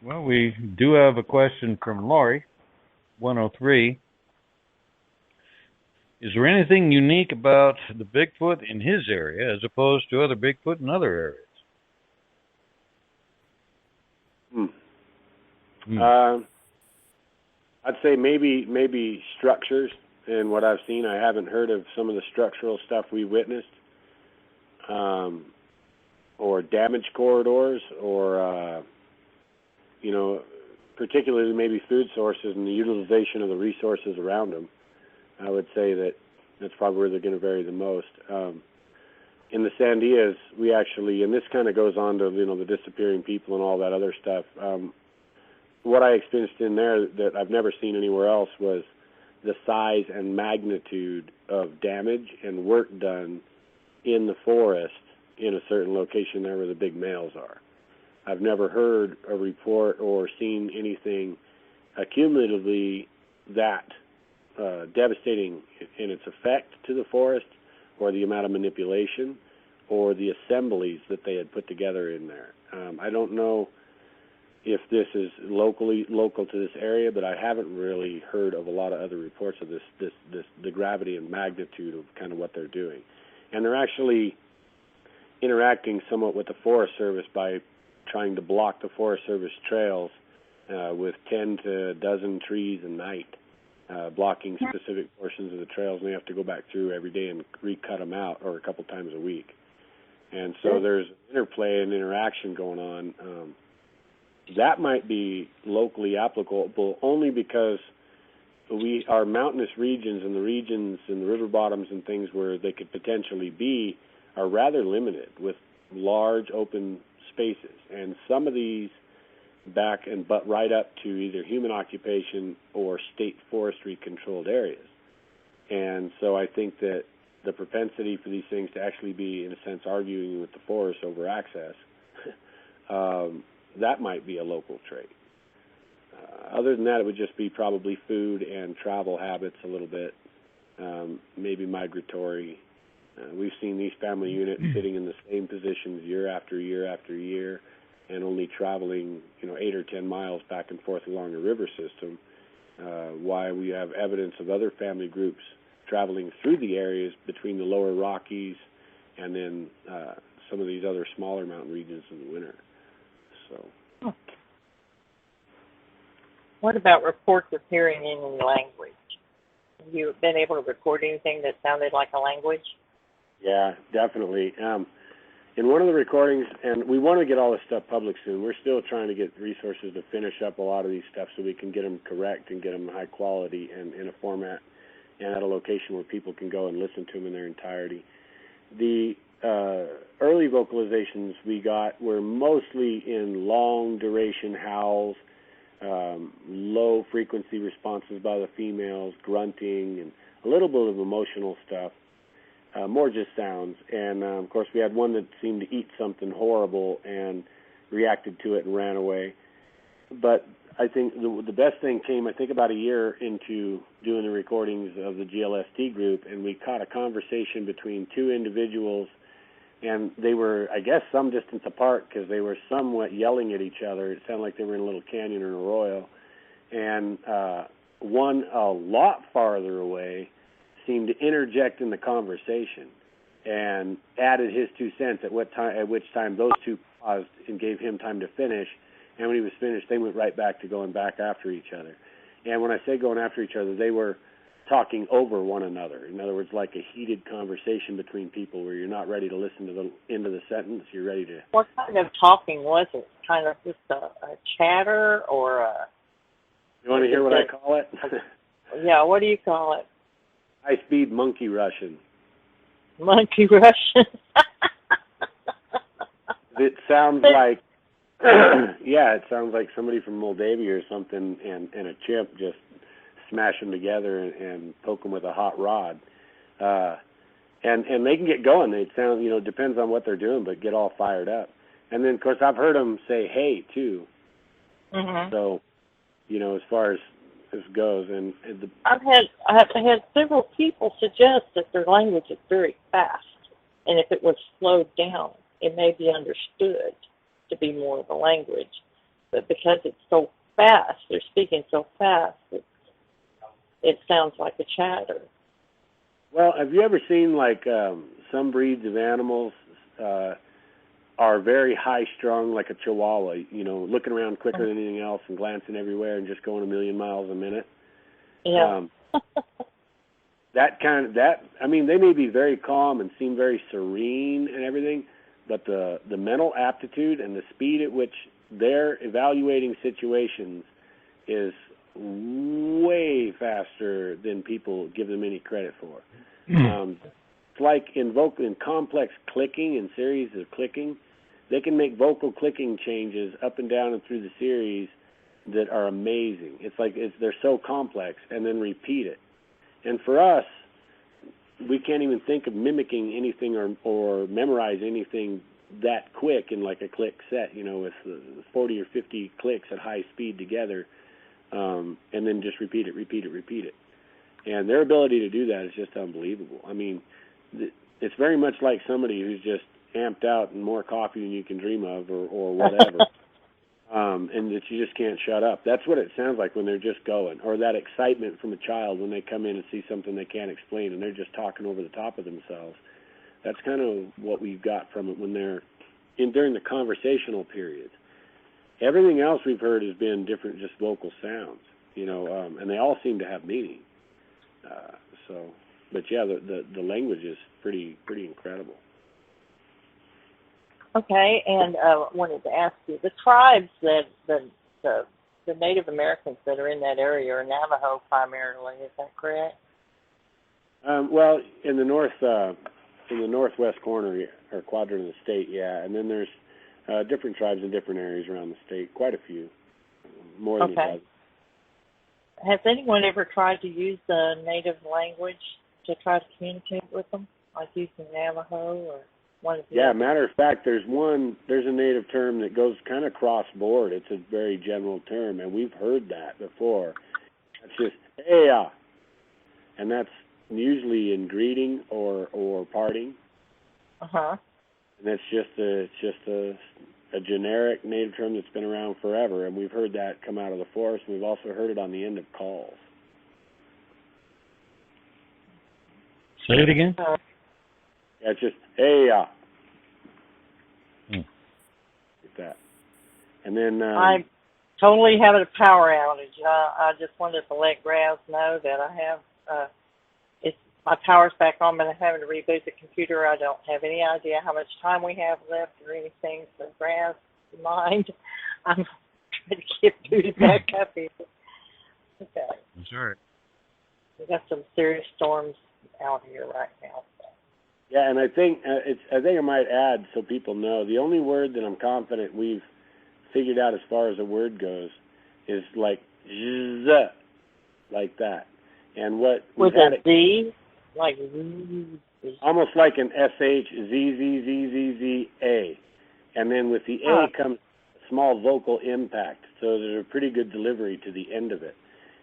Speaker 4: Well, we do have a question from Laurie, 103. Is there anything unique about the Bigfoot in his area as opposed to other Bigfoot in other areas?
Speaker 5: I'd say maybe structures. And what I've seen, I haven't heard of some of the structural stuff we witnessed, or damage corridors, or particularly maybe food sources and the utilization of the resources around them. I would say that's probably where they're going to vary the most. In the Sandias, we actually, and this kind of goes on to the disappearing people and all that other stuff. What I experienced in there that I've never seen anywhere else was the size and magnitude of damage and work done in the forest in a certain location there where the big males are. I've never heard a report or seen anything accumulatively that devastating in its effect to the forest, or the amount of manipulation, or the assemblies that they had put together in there. I don't know if this is local to this area, but I haven't really heard of a lot of other reports of the gravity and magnitude of kind of what they're doing. And they're actually interacting somewhat with the Forest Service by trying to block the Forest Service trails with 10 to a dozen trees a night, blocking specific portions of the trails, and they have to go back through every day and recut them out, or a couple times a week. And so there's interplay and interaction going on. That might be locally applicable only because our mountainous regions and the regions in the river bottoms and things where they could potentially be are rather limited with large open spaces. And some of these butt right up to either human occupation or state forestry controlled areas. And so I think that the propensity for these things to actually be, in a sense, arguing with the forest over access, that might be a local trait. Other than that, it would just be probably food and travel habits a little bit, maybe migratory. We've seen these family units sitting in the same positions year after year after year and only traveling, 8 or 10 miles back and forth along a river system, why we have evidence of other family groups traveling through the areas between the lower Rockies and then some of these other smaller mountain regions in the winter. So.
Speaker 2: What about reports of hearing any language? Have you been able to record anything that sounded like a language?
Speaker 5: Yeah, definitely. In one of the recordings, and we want to get all this stuff public soon. We're still trying to get resources to finish up a lot of these stuff so we can get them correct and get them high quality and in a format and at a location where people can go and listen to them in their entirety. The early vocalizations we got were mostly in long duration howls, low frequency responses by the females, grunting, and a little bit of emotional stuff. More just sounds. And, of course, we had one that seemed to eat something horrible and reacted to it and ran away. But I think the best thing came, I think, about a year into doing the recordings of the GLST group, and we caught a conversation between two individuals, and they were, I guess, some distance apart because they were somewhat yelling at each other. It sounded like they were in a little canyon or an arroyo. And one a lot farther away seemed to interject in the conversation and added his 2 cents at which time those two paused and gave him time to finish. And when he was finished, they went right back to going back after each other. And when I say going after each other, they were talking over one another. In other words, like a heated conversation between people where you're not ready to listen to the end of the sentence. You're ready to...
Speaker 2: What kind of talking was it? Kind of just a chatter or a...
Speaker 5: You want to hear what I call it?
Speaker 2: Yeah, what do you call it?
Speaker 5: High-speed monkey Russian.
Speaker 2: Monkey Russian.
Speaker 5: It sounds like, it sounds like somebody from Moldavia or something and a chimp just smash them together and poke them with a hot rod. And they can get going. They sound, depends on what they're doing, but get all fired up. And then, of course, I've heard them say, hey, too. Mm-hmm. So, as far as this goes. And
Speaker 2: I've had several people suggest that their language is very fast, and if it was slowed down, it may be understood to be more of a language. But because it's so fast, they're speaking so fast, it sounds like a chatter.
Speaker 5: Well, have you ever seen some breeds of animals are very high-strung, like a Chihuahua, looking around quicker than anything else and glancing everywhere and just going a million miles a minute?
Speaker 2: Yeah.
Speaker 5: They may be very calm and seem very serene and everything, but the mental aptitude and the speed at which they're evaluating situations is way faster than people give them any credit for. It's like in complex clicking and series of clicking, they can make vocal clicking changes up and down and through the series that are amazing. It's like they're so complex, and then repeat it. And for us, we can't even think of mimicking anything or memorize anything that quick in like a click set, with 40 or 50 clicks at high speed together, and then just repeat it. And their ability to do that is just unbelievable. I mean, it's very much like somebody who's just amped out and more coffee than you can dream of or whatever, and that you just can't shut up. That's what it sounds like when they're just going, or that excitement from a child when they come in and see something they can't explain and they're just talking over the top of themselves. That's kind of what we've got from it when they're during the conversational periods. Everything else we've heard has been different, just vocal sounds, and they all seem to have meaning. But yeah, the language is pretty incredible.
Speaker 2: Okay, and I wanted to ask you, the tribes that the the Native Americans that are in that area are Navajo primarily. Is that correct?
Speaker 5: Well, in the northwest corner or quadrant of the state, yeah, and then there's different tribes in different areas around the state. Quite a few, more than a dozen.
Speaker 2: Has anyone ever tried to use the native language to try to communicate with them, like using Navajo or one of the
Speaker 5: Yeah,
Speaker 2: other?
Speaker 5: matter of fact, there's a native term that goes kind of cross-board. It's a very general term, and we've heard that before. It's just, hey, and that's usually in greeting or parting.
Speaker 2: Uh-huh.
Speaker 5: And that's just a generic native term that's been around forever, and we've heard that come out of the forest, and we've also heard it on the end of calls.
Speaker 4: Say it again?
Speaker 5: Yeah, it's just, hey, like that. And then...
Speaker 2: I'm totally having a power outage. I just wanted to let Graz know that I have... my power's back on, but I'm having to reboot the computer. I don't have any idea how much time we have left or anything, so Graz, mind. I'm trying to get booted back up here. Okay.
Speaker 4: That's all right.
Speaker 2: We got some serious storms out here right now.
Speaker 5: Yeah, and I think I might add, so people know, the only word that I'm confident we've figured out as far as a word goes is like z, like that. And what
Speaker 2: with a Z, like
Speaker 5: almost like an SH, Z, Z, Z, Z, Z, A. And then with the A comes a small vocal impact, so there's a pretty good delivery to the end of it.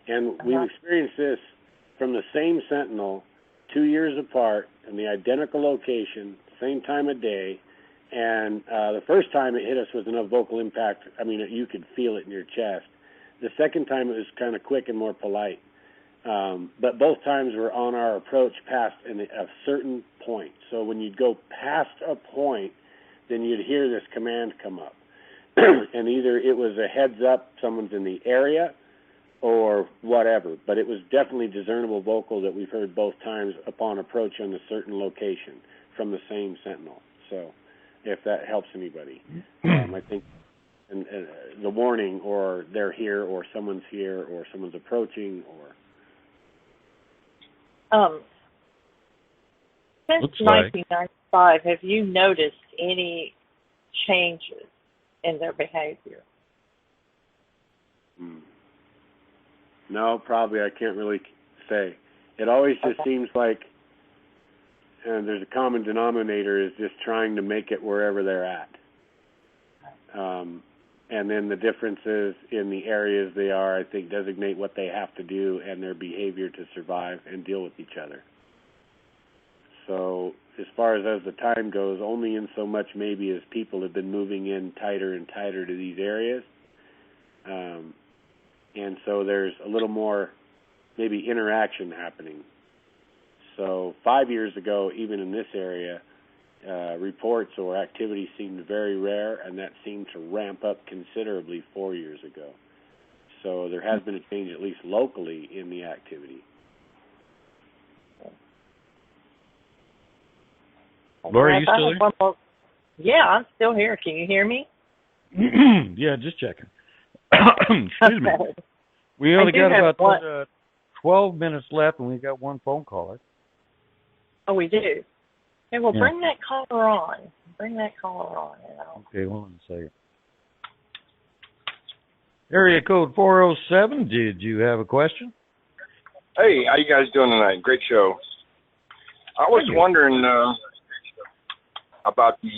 Speaker 5: And we've experienced this from the same sentinel 2 years apart in the identical location, same time of day. And the first time it hit us with enough vocal impact, I mean, you could feel it in your chest. The second time it was kind of quick and more polite. But both times were on our approach past a certain point. So when you'd go past a point, then you'd hear this command come up. And either it was a heads up, someone's in the area, or whatever. But it was definitely discernible vocal that we've heard both times upon approach on a certain location from the same sentinel. So if that helps anybody, I think the warning, or they're here, or someone's here, or someone's approaching, or...
Speaker 2: Since 1995, have you noticed any changes in their behavior?
Speaker 5: No, probably I can't really say. It always just seems like there's a common denominator is just trying to make it wherever they're at. And then the differences in the areas they are, I think, designate what they have to do and their behavior to survive and deal with each other. So as far as the time goes, only in so much maybe as people have been moving in tighter and tighter to these areas. And so there's a little more maybe interaction happening. So 5 years ago, even in this area, reports or activity seemed very rare, and that seemed to ramp up considerably 4 years ago. So there has been a change, at least locally, in the activity.
Speaker 4: Laura, are you still there?
Speaker 2: Yeah, I'm still here. Can you hear me?
Speaker 4: Yeah, just checking. Excuse me. We only got about 12 minutes left, and we got one phone caller.
Speaker 2: Oh, we do? Okay, well, bring that caller on. Bring that caller on.
Speaker 4: Okay, hold on a second. Area code 407, did you have a question?
Speaker 6: Hey, how you guys doing tonight? Great show. I was wondering about the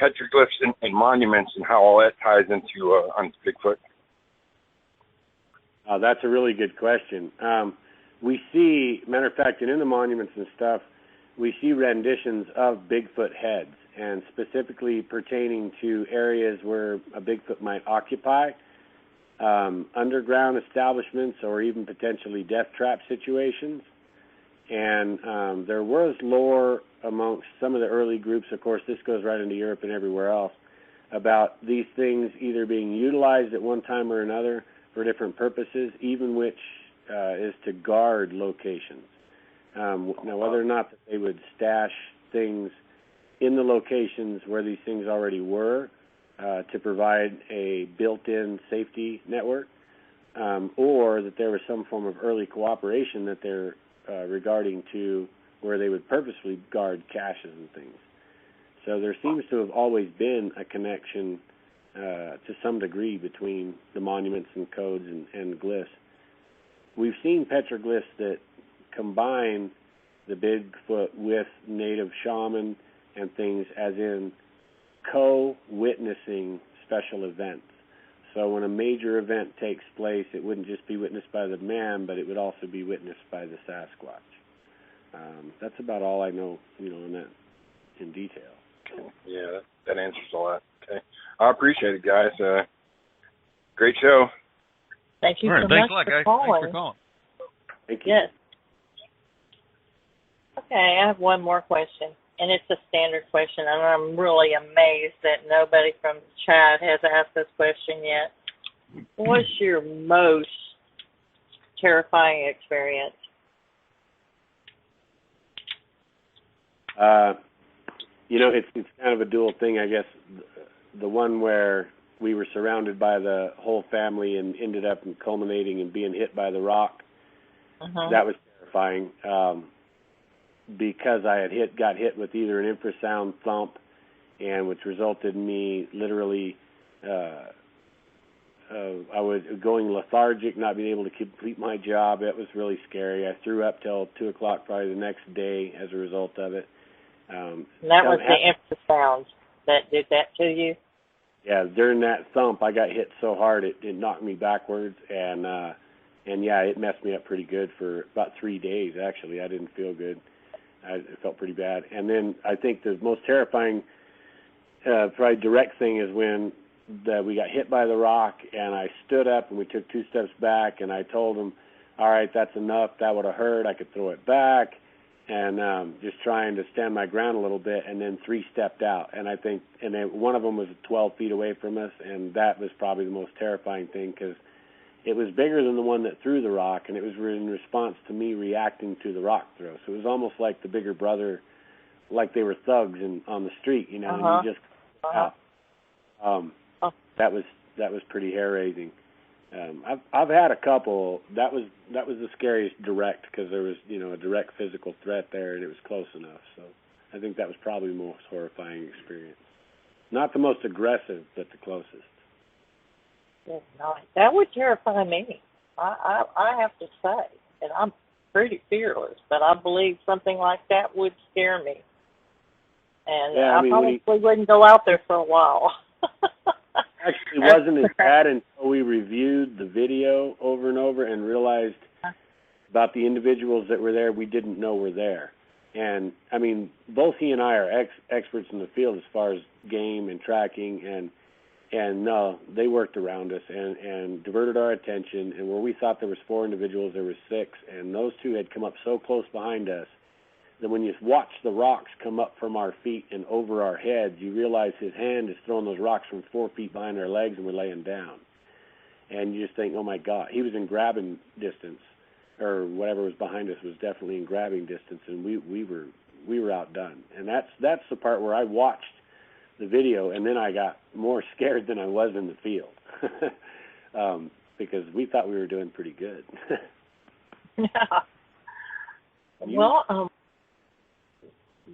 Speaker 6: petroglyphs and monuments and how all that ties into on Bigfoot.
Speaker 5: That's a really good question. We see, matter of fact, and in the monuments and stuff, we see renditions of Bigfoot heads, and specifically pertaining to areas where a Bigfoot might occupy, underground establishments, or even potentially death trap situations. And there was lore amongst some of the early groups, of course this goes right into Europe and everywhere else, about these things either being utilized at one time or another for different purposes, even which is to guard locations. Now, whether or not that they would stash things in the locations where these things already were, to provide a built-in safety network, or that there was some form of early cooperation that they're regarding to where they would purposefully guard caches and things. So there seems to have always been a connection to some degree between the monuments and codes and glyphs. We've seen petroglyphs that combine the Bigfoot with native shaman and things, as in co-witnessing special events. So when a major event takes place, it wouldn't just be witnessed by the man, but it would also be witnessed by the Sasquatch. That's about all I know, on that in detail.
Speaker 6: Yeah, that answers a lot. Okay, I appreciate it, guys. Great show.
Speaker 2: Thank you
Speaker 4: all right,
Speaker 2: so
Speaker 4: thanks
Speaker 2: much
Speaker 4: a lot,
Speaker 2: for
Speaker 4: guys.
Speaker 2: calling.
Speaker 4: Thanks for calling.
Speaker 5: Thank you.
Speaker 2: Yes. Okay, I have one more question, and it's a standard question, and I'm really amazed that nobody from the chat has asked this question yet. What's your most terrifying experience?
Speaker 5: It's kind of a dual thing, I guess. The one where we were surrounded by the whole family and ended up culminating in being hit by the rock, that was terrifying. Because I got hit with either an infrasound thump, and which resulted in me literally, I was going lethargic, not being able to complete my job. It was really scary. I threw up till 2 o'clock probably the next day as a result of it.
Speaker 2: And that was the infrasound that did that to you?
Speaker 5: Yeah, during that thump, I got hit so hard it knocked me backwards, and yeah, it messed me up pretty good for about 3 days. Actually, I didn't feel good. It felt pretty bad. And then I think the most terrifying, probably direct thing is when we got hit by the rock, and I stood up and we took 2 steps back, and I told him, all right, that's enough. That would have hurt. I could throw it back, and just trying to stand my ground a little bit, and then 3 stepped out. And I think, and then one of them was 12 feet away from us, and that was probably the most terrifying thing because it was bigger than the one that threw the rock, and it was in response to me reacting to the rock throw. So it was almost like the bigger brother, like they were thugs on the street, and you just that was pretty hair raising. I've had a couple. That was the scariest direct because there was a direct physical threat there, and it was close enough. So I think that was probably the most horrifying experience. Not the most aggressive, but the closest.
Speaker 2: That would terrify me. I have to say, and I'm pretty fearless, but I believe something like that would scare me. And I probably wouldn't go out there for a while.
Speaker 5: Actually, wasn't as bad until we reviewed the video over and over and realized about the individuals that were there we didn't know were there. And, I mean, both he and I are experts in the field as far as game and tracking, and no, they worked around us and diverted our attention. And where we thought there was 4 individuals, there was 6. And those 2 had come up so close behind us that when you watch the rocks come up from our feet and over our heads, you realize his hand is throwing those rocks from 4 feet behind our legs and we're laying down. And you just think, oh, my God. He was in grabbing distance, or whatever was behind us was definitely in grabbing distance, and we were outdone. And that's the part where I watched the video, and then I got more scared than I was in the field because we thought we were doing pretty good.
Speaker 2: Well,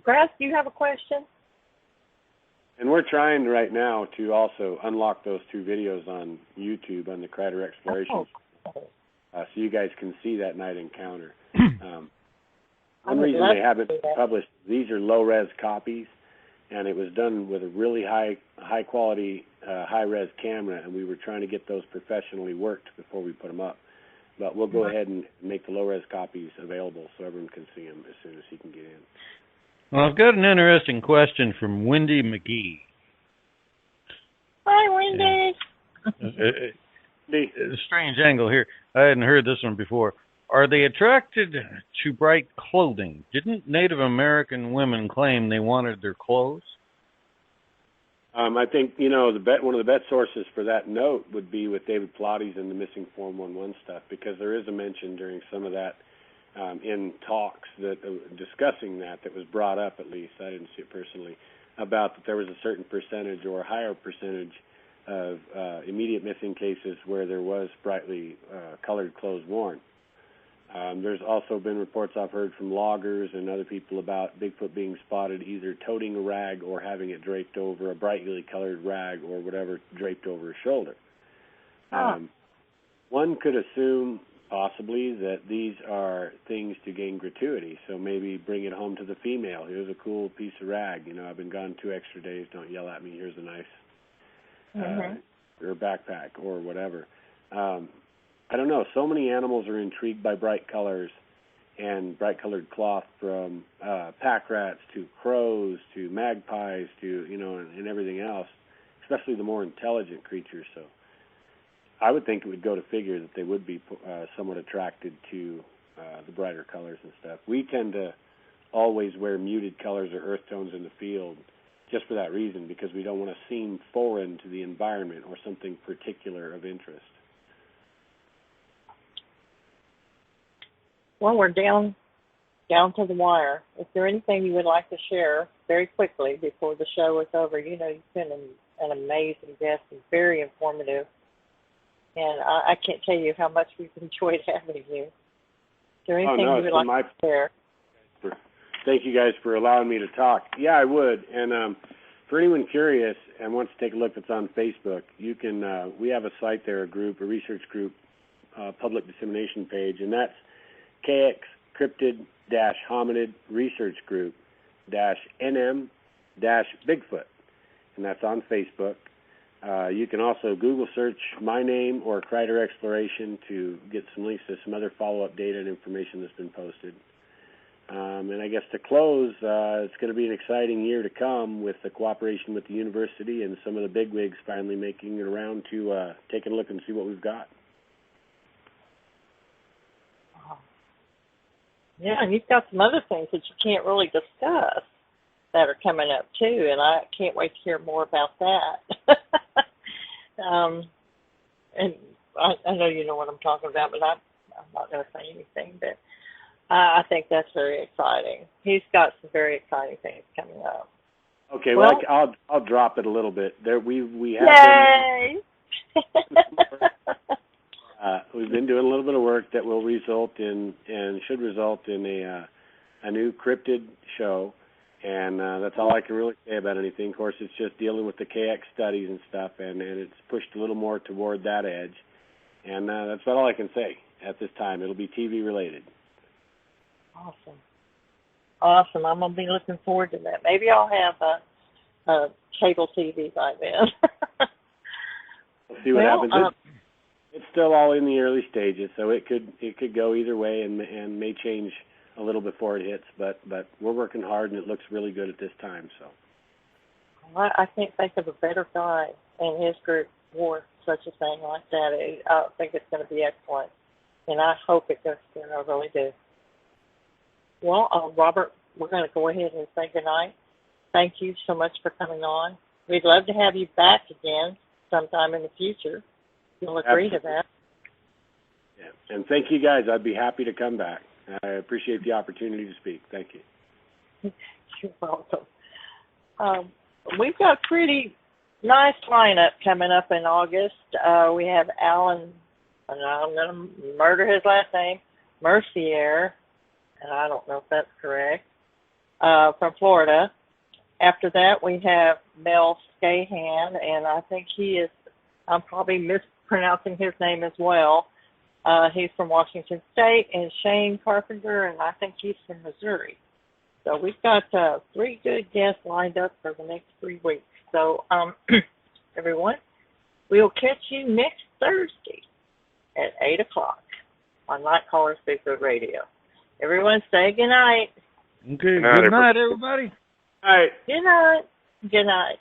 Speaker 2: Grass, do you have a question?
Speaker 5: And we're trying right now to also unlock those 2 videos on YouTube on the Kryder Exploration, so you guys can see that night encounter. One reason they haven't published, these are low-res copies, and it was done with a really high quality, high-res camera, and we were trying to get those professionally worked before we put them up. But we'll go ahead and make the low-res copies available so everyone can see them as soon as he can get in.
Speaker 4: Well, I've got an interesting question from Wendy McGee.
Speaker 2: Hi, Wendy.
Speaker 4: A strange angle here. I hadn't heard this one before. Are they attracted to bright clothing? Didn't Native American women claim they wanted their clothes?
Speaker 5: I think, one of the best sources for that note would be with David Pilates and the missing Form 11 stuff, because there is a mention during some of that in talks that discussing that was brought up, at least. I didn't see it personally, about that there was a certain percentage or a higher percentage of immediate missing cases where there was brightly colored clothes worn. There's also been reports I've heard from loggers and other people about Bigfoot being spotted either toting a rag or having it draped over a brightly colored rag or whatever draped over his shoulder. One could assume possibly that these are things to gain gratuity, so maybe bring it home to the female. Here's a cool piece of rag. You know, I've been gone 2 extra days. Don't yell at me. Here's a nice or backpack or whatever. I don't know. So many animals are intrigued by bright colors and bright-colored cloth, from pack rats to crows to magpies to, you know, and everything else, especially the more intelligent creatures. So I would think it would go to figure that they would be somewhat attracted to the brighter colors and stuff. We tend to always wear muted colors or earth tones in the field just for that reason, because we don't want to seem foreign to the environment or something particular of interest.
Speaker 2: Well, we're down to the wire. Is there anything you would like to share very quickly before the show is over? You know, you've been an amazing guest and very informative. And I can't tell you how much we've enjoyed having you. Is there anything you would like to share?
Speaker 5: Thank you guys for allowing me to talk. Yeah, I would. And for anyone curious and wants to take a look, that's on Facebook, you can. We have a site there, a research group, public dissemination page, and that's KX Cryptid-Hominid Research Group -NM Bigfoot, and that's on Facebook. You can also Google search my name or Kryder Exploration to get some links to some other follow-up data and information that's been posted. And I guess to close, it's going to be an exciting year to come with the cooperation with the university and some of the bigwigs finally making it around to taking a look and see what we've got.
Speaker 2: Yeah, and you've got some other things that you can't really discuss that are coming up too, and I can't wait to hear more about that. And I know you know what I'm talking about, but I'm not going to say anything. But I think that's very exciting. He's got some very exciting things coming up.
Speaker 5: Okay, well I'll drop it a little bit. There we have.
Speaker 2: Yay!
Speaker 5: We've been doing a little bit of work that will result in and should result in a new cryptid show, and that's all I can really say about anything. Of course, it's just dealing with the KX studies and stuff, and it's pushed a little more toward that edge, and that's about all I can say at this time. It'll be TV related.
Speaker 2: Awesome. I'm going to be looking forward to that. Maybe I'll have a cable TV by then.
Speaker 5: We'll see what happens. It's still all in the early stages, so it could go either way and may change a little before it hits. But we're working hard, and it looks really good at this time. So
Speaker 2: I can't think of a better guy and his group for such a thing like that. I think it's going to be excellent, and I hope it goes through. I really do. Well, Robert, we're going to go ahead and say goodnight. Thank you so much for coming on. We'd love to have you back again sometime in the future. You'll agree to that.
Speaker 5: Yeah, and thank you guys. I'd be happy to come back. I appreciate the opportunity to speak. Thank you.
Speaker 2: You're welcome. We've got a pretty nice lineup coming up in August. We have Alan, and I'm going to murder his last name, Mercier, and I don't know if that's correct, from Florida. After that, we have Mel Scahan, and I think I'm probably mispronouncing his name as well. He's from Washington State, and Shane Carpenter, and I think he's from Missouri. So we've got 3 good guests lined up for the next 3 weeks. So, everyone, we'll catch you next Thursday at 8 o'clock on Night Callers Bigfoot Radio. Everyone say good night.
Speaker 4: Okay, good night, everybody.
Speaker 5: All right.
Speaker 2: Good night. Good night.